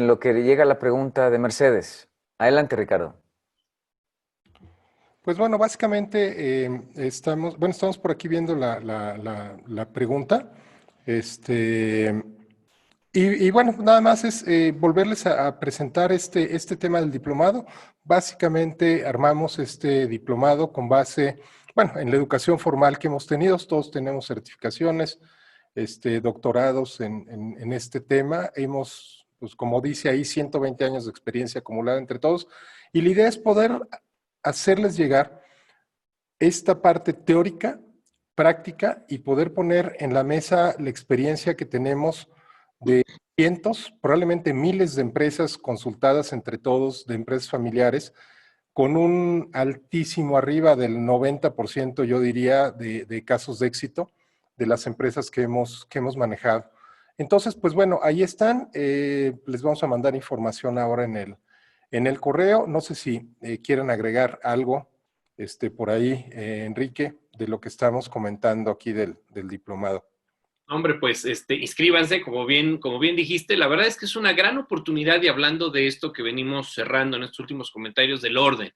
lo que llega la pregunta de Mercedes. Adelante, Ricardo. Pues bueno, básicamente estamos por aquí viendo la pregunta. Y bueno, nada más es volverles a presentar este tema del diplomado. Básicamente armamos este diplomado con base, bueno, en la educación formal que hemos tenido. Todos tenemos certificaciones, doctorados en este tema. Hemos, pues como dice ahí, 120 años de experiencia acumulada entre todos. Y la idea es poder hacerles llegar esta parte teórica, práctica y poder poner en la mesa la experiencia que tenemos de cientos, probablemente miles de empresas consultadas entre todos, de empresas familiares, con un altísimo arriba del 90%, yo diría, de casos de éxito de las empresas que hemos manejado. Entonces, pues bueno, ahí están. Les vamos a mandar información ahora en el correo. No sé si quieren agregar algo por ahí, Enrique, de lo que estamos comentando aquí del diplomado. Hombre, pues inscríbanse, como bien dijiste. La verdad es que es una gran oportunidad, y hablando de esto que venimos cerrando en estos últimos comentarios, del orden,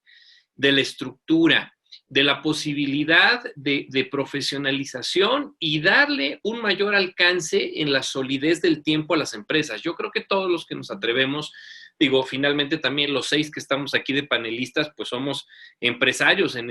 de la estructura, de la posibilidad de profesionalización y darle un mayor alcance en la solidez del tiempo a las empresas. Yo creo que todos los que nos atrevemos, digo, finalmente también los 6 que estamos aquí de panelistas, pues somos empresarios en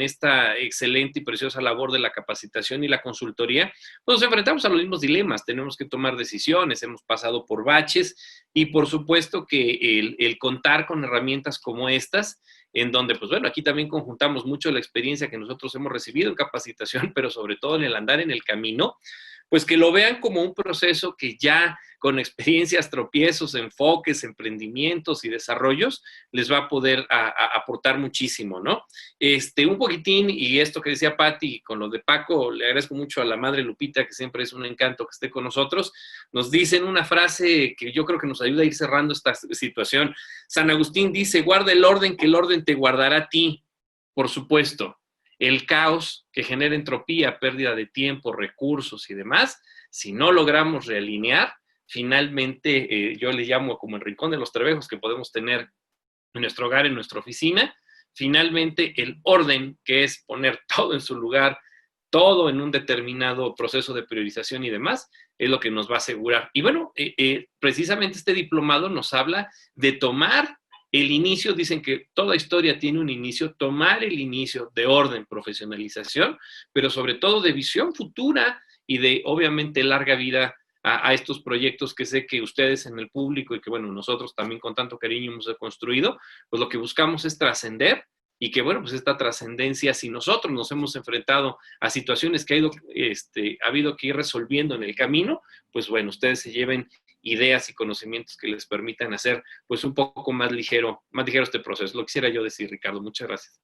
esta excelente y preciosa labor de la capacitación y la consultoría. Pues nos enfrentamos a los mismos dilemas, tenemos que tomar decisiones, hemos pasado por baches, y por supuesto que el contar con herramientas como estas, en donde, pues bueno, aquí también conjuntamos mucho la experiencia que nosotros hemos recibido en capacitación, pero sobre todo en el andar en el camino, pues que lo vean como un proceso que ya con experiencias, tropiezos, enfoques, emprendimientos y desarrollos, les va a poder aportar muchísimo, ¿no? Un poquitín, y esto que decía Pati, con lo de Paco, le agradezco mucho a la madre Lupita, que siempre es un encanto que esté con nosotros, nos dicen una frase que yo creo que nos ayuda a ir cerrando esta situación. San Agustín dice, guarda el orden, que el orden te guardará a ti, por supuesto. El caos que genera entropía, pérdida de tiempo, recursos y demás, si no logramos realinear, finalmente yo le llamo como el rincón de los trebejos que podemos tener en nuestro hogar, en nuestra oficina, finalmente el orden, que es poner todo en su lugar, todo en un determinado proceso de priorización y demás, es lo que nos va a asegurar. Y bueno, precisamente este diplomado nos habla de tomar el inicio, dicen que toda historia tiene un inicio, tomar el inicio de orden, profesionalización, pero sobre todo de visión futura y de, obviamente, larga vida a estos proyectos que sé que ustedes en el público y que, bueno, nosotros también con tanto cariño hemos construido, pues lo que buscamos es trascender y que, bueno, pues esta trascendencia, si nosotros nos hemos enfrentado a situaciones que ha habido que ir resolviendo en el camino, pues bueno, ustedes se lleven ideas y conocimientos que les permitan hacer pues un poco más ligero este proceso. Lo quisiera yo decir, Ricardo. Muchas gracias.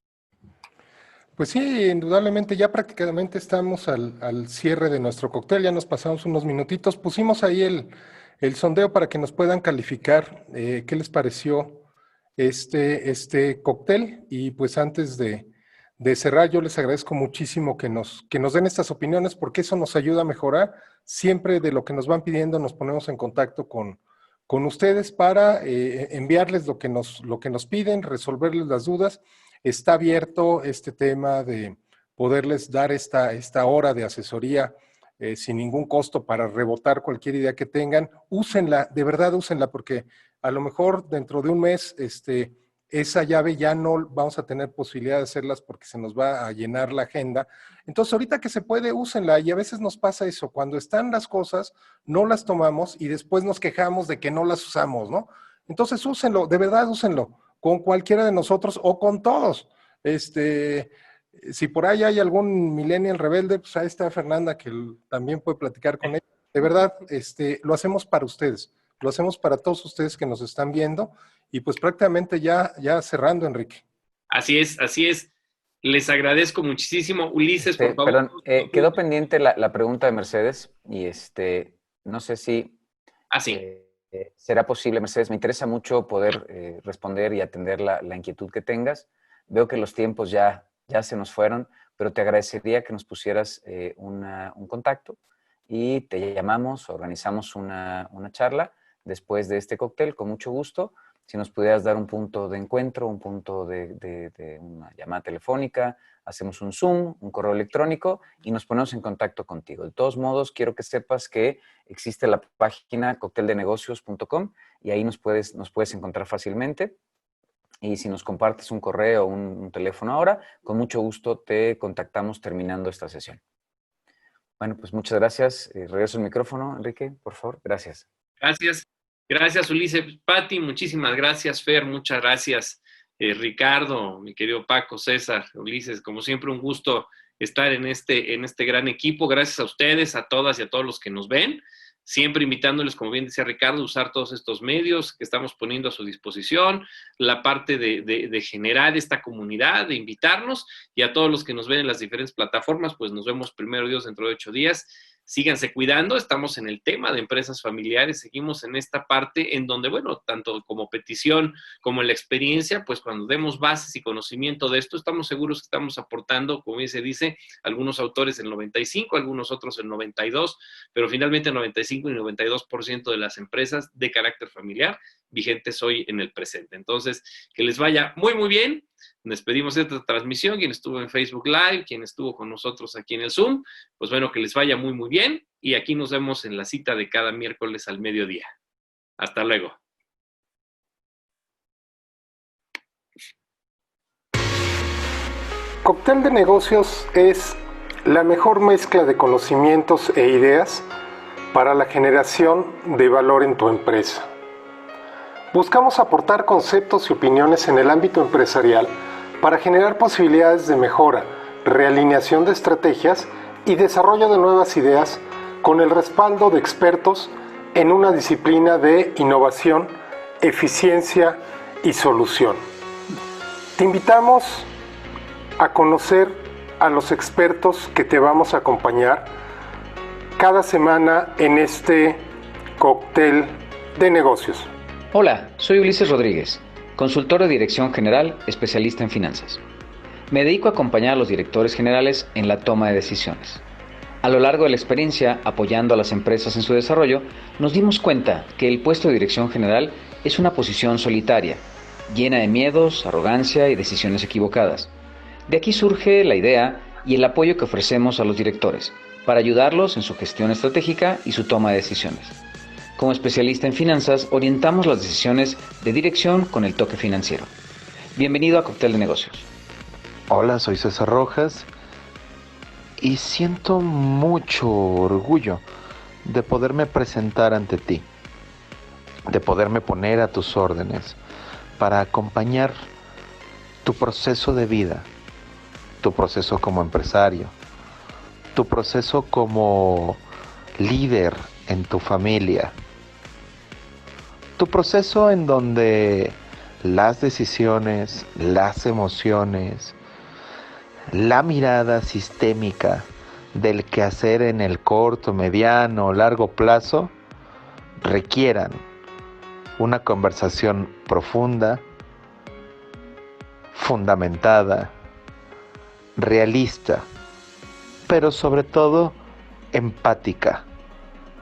Pues sí, indudablemente ya prácticamente estamos al cierre de nuestro cóctel, ya nos pasamos unos minutitos, pusimos ahí el sondeo para que nos puedan calificar qué les pareció este cóctel, y pues antes de cerrar yo les agradezco muchísimo que nos den estas opiniones, porque eso nos ayuda a mejorar. Siempre de lo que nos van pidiendo nos ponemos en contacto con ustedes para enviarles lo que nos piden, resolverles las dudas. Está abierto este tema de poderles dar esta hora de asesoría sin ningún costo para rebotar cualquier idea que tengan. Úsenla, de verdad úsenla, porque a lo mejor dentro de un mes esa llave ya no vamos a tener posibilidad de hacerlas porque se nos va a llenar la agenda. Entonces, ahorita que se puede, úsenla, y a veces nos pasa eso, cuando están las cosas, no las tomamos y después nos quejamos de que no las usamos, ¿no? Entonces, úsenlo, de verdad úsenlo, con cualquiera de nosotros o con todos. Si por ahí hay algún millennial rebelde, pues ahí está Fernanda, que también puede platicar con ella. De verdad, lo hacemos para ustedes, lo hacemos para todos ustedes que nos están viendo, y pues prácticamente ya cerrando, Enrique. Así es. Les agradezco muchísimo. Ulises, por favor. Perdón, quedó pendiente la pregunta de Mercedes, y no sé si será posible, Mercedes, me interesa mucho poder responder y atender la inquietud que tengas. Veo que los tiempos ya se nos fueron, pero te agradecería que nos pusieras un contacto y te llamamos, organizamos una charla después de este cóctel, con mucho gusto. Si nos pudieras dar un punto de encuentro, un punto de una llamada telefónica, hacemos un Zoom, un correo electrónico y nos ponemos en contacto contigo. De todos modos, quiero que sepas que existe la página cocteldenegocios.com y ahí nos puedes encontrar fácilmente. Y si nos compartes un correo o un teléfono ahora, con mucho gusto te contactamos terminando esta sesión. Bueno, pues muchas gracias. Regreso el micrófono, Enrique, por favor. Gracias. Gracias, Ulises. Pati, muchísimas gracias. Fer, muchas gracias. Ricardo, mi querido Paco, César, Ulises, como siempre un gusto estar en este gran equipo. Gracias a ustedes, a todas y a todos los que nos ven. Siempre invitándoles, como bien decía Ricardo, a usar todos estos medios que estamos poniendo a su disposición, la parte de generar esta comunidad, de invitarnos, y a todos los que nos ven en las diferentes plataformas, pues nos vemos primero Dios dentro de 8 días. Síganse cuidando, estamos en el tema de empresas familiares, seguimos en esta parte en donde, bueno, tanto como petición como en la experiencia, pues cuando demos bases y conocimiento de esto, estamos seguros que estamos aportando, como bien se dice, algunos autores el 95, algunos otros el 92, pero finalmente el 95 y 92% de las empresas de carácter familiar vigentes hoy en el presente. Entonces, que les vaya muy, muy bien. Despedimos esta transmisión, quien estuvo en Facebook Live, quien estuvo con nosotros aquí en el Zoom, pues bueno, que les vaya muy, muy bien, y aquí nos vemos en la cita de cada miércoles al mediodía. Hasta luego. Cóctel de Negocios es la mejor mezcla de conocimientos e ideas para la generación de valor en tu empresa. Buscamos aportar conceptos y opiniones en el ámbito empresarial para generar posibilidades de mejora, realineación de estrategias y desarrollo de nuevas ideas con el respaldo de expertos en una disciplina de innovación, eficiencia y solución. Te invitamos a conocer a los expertos que te vamos a acompañar cada semana en este cóctel de negocios. Hola, soy Ulises Rodríguez, consultor de Dirección General, especialista en finanzas. Me dedico a acompañar a los directores generales en la toma de decisiones. A lo largo de la experiencia, apoyando a las empresas en su desarrollo, nos dimos cuenta que el puesto de dirección general es una posición solitaria, llena de miedos, arrogancia y decisiones equivocadas. De aquí surge la idea y el apoyo que ofrecemos a los directores para ayudarlos en su gestión estratégica y su toma de decisiones. Como especialista en finanzas, orientamos las decisiones de dirección con el toque financiero. Bienvenido a Cóctel de Negocios. Hola, soy César Rojas y siento mucho orgullo de poderme presentar ante ti, de poderme poner a tus órdenes para acompañar tu proceso de vida, tu proceso como empresario, tu proceso como líder en tu familia, tu proceso en donde las decisiones, las emociones, la mirada sistémica del quehacer en el corto, mediano o largo plazo requieran una conversación profunda, fundamentada, realista, pero sobre todo empática,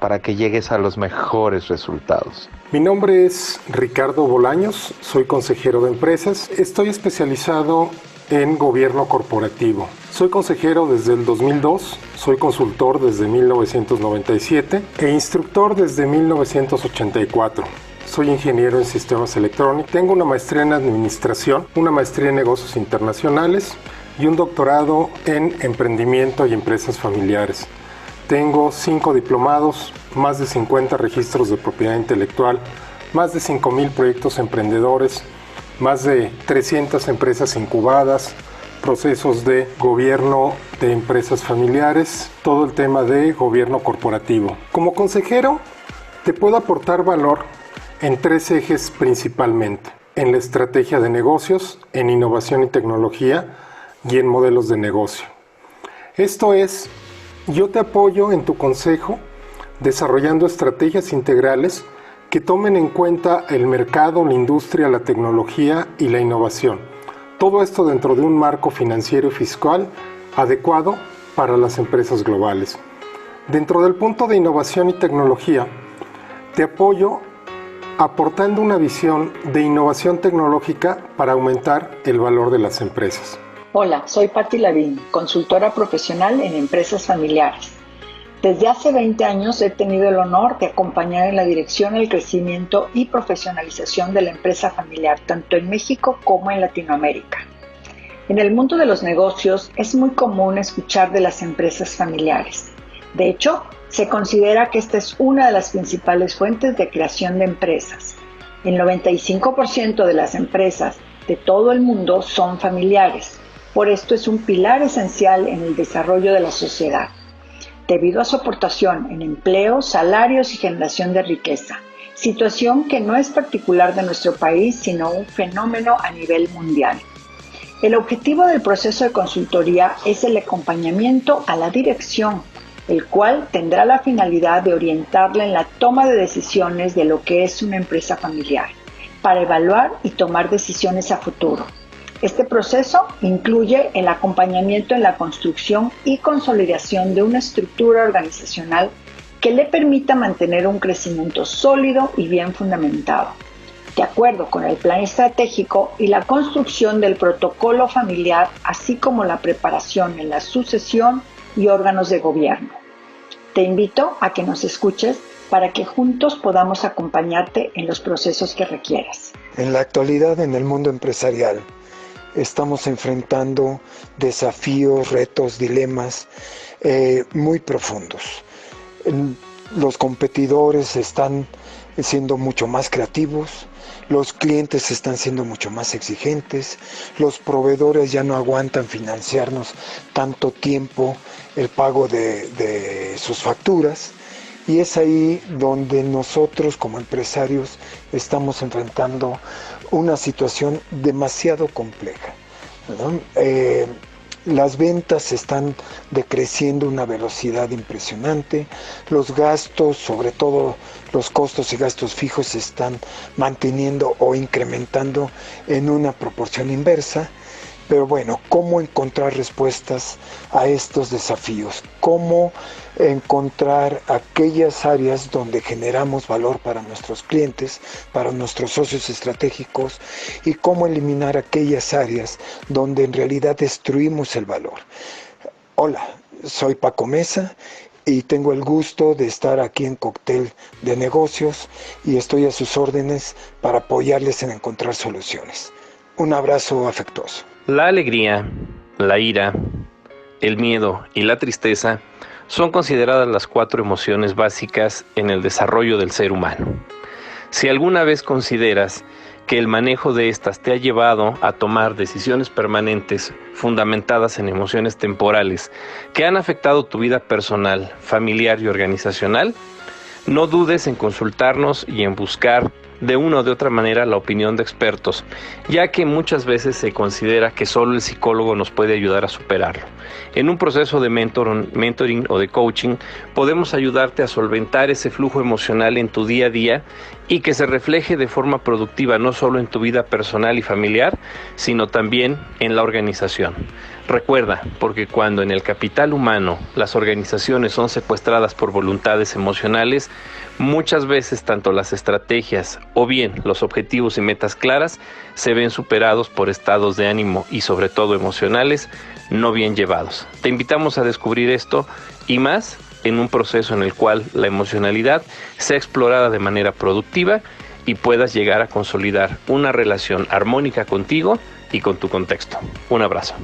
para que llegues a los mejores resultados. Mi nombre es Ricardo Bolaños, soy consejero de empresas. Estoy especializado en gobierno corporativo. Soy consejero desde el 2002, soy consultor desde 1997 e instructor desde 1984. Soy ingeniero en sistemas electrónicos, tengo una maestría en administración, una maestría en negocios internacionales y un doctorado en emprendimiento y empresas familiares. Tengo 5 diplomados, más de 50 registros de propiedad intelectual, más de 5,000 proyectos emprendedores, más de 300 empresas incubadas, procesos de gobierno de empresas familiares, todo el tema de gobierno corporativo. Como consejero, te puedo aportar valor en 3 ejes principalmente: en la estrategia de negocios, en innovación y tecnología y en modelos de negocio. Esto es, yo te apoyo en tu consejo desarrollando estrategias integrales que tomen en cuenta el mercado, la industria, la tecnología y la innovación. Todo esto dentro de un marco financiero y fiscal adecuado para las empresas globales. Dentro del punto de innovación y tecnología, te apoyo aportando una visión de innovación tecnológica para aumentar el valor de las empresas. Hola, soy Patti Lavín, consultora profesional en empresas familiares. Desde hace 20 años he tenido el honor de acompañar en la dirección, el crecimiento y profesionalización de la empresa familiar, tanto en México como en Latinoamérica. En el mundo de los negocios es muy común escuchar de las empresas familiares. De hecho, se considera que esta es una de las principales fuentes de creación de empresas. El 95% de las empresas de todo el mundo son familiares. Por esto es un pilar esencial en el desarrollo de la sociedad, debido a su aportación en empleo, salarios y generación de riqueza, situación que no es particular de nuestro país, sino un fenómeno a nivel mundial. El objetivo del proceso de consultoría es el acompañamiento a la dirección, el cual tendrá la finalidad de orientarla en la toma de decisiones de lo que es una empresa familiar, para evaluar y tomar decisiones a futuro. Este proceso incluye el acompañamiento en la construcción y consolidación de una estructura organizacional que le permita mantener un crecimiento sólido y bien fundamentado, de acuerdo con el plan estratégico y la construcción del protocolo familiar, así como la preparación en la sucesión y órganos de gobierno. Te invito a que nos escuches para que juntos podamos acompañarte en los procesos que requieras. En la actualidad, en el mundo empresarial, estamos enfrentando desafíos, retos, dilemas muy profundos. Los competidores están siendo mucho más creativos, los clientes están siendo mucho más exigentes, los proveedores ya no aguantan financiarnos tanto tiempo el pago de sus facturas, y es ahí donde nosotros como empresarios estamos enfrentando una situación demasiado compleja, ¿no? Las ventas están decreciendo a una velocidad impresionante, los gastos, sobre todo los costos y gastos fijos, se están manteniendo o incrementando en una proporción inversa. Pero bueno, ¿cómo encontrar respuestas a estos desafíos? ¿Cómo encontrar aquellas áreas donde generamos valor para nuestros clientes, para nuestros socios estratégicos, y cómo eliminar aquellas áreas donde en realidad destruimos el valor? Hola, soy Paco Mesa y tengo el gusto de estar aquí en Cóctel de Negocios y estoy a sus órdenes para apoyarles en encontrar soluciones. Un abrazo afectuoso. La alegría, la ira, el miedo y la tristeza son consideradas las 4 emociones básicas en el desarrollo del ser humano. Si alguna vez consideras que el manejo de estas te ha llevado a tomar decisiones permanentes fundamentadas en emociones temporales que han afectado tu vida personal, familiar y organizacional, no dudes en consultarnos y en buscar de una o de otra manera la opinión de expertos, ya que muchas veces se considera que solo el psicólogo nos puede ayudar a superarlo. En un proceso de mentoring o de coaching, podemos ayudarte a solventar ese flujo emocional en tu día a día y que se refleje de forma productiva no solo en tu vida personal y familiar, sino también en la organización. Recuerda, porque cuando en el capital humano las organizaciones son secuestradas por voluntades emocionales, muchas veces tanto las estrategias o bien los objetivos y metas claras se ven superados por estados de ánimo y sobre todo emocionales no bien llevados. Te invitamos a descubrir esto y más en un proceso en el cual la emocionalidad sea explorada de manera productiva y puedas llegar a consolidar una relación armónica contigo y con tu contexto. Un abrazo.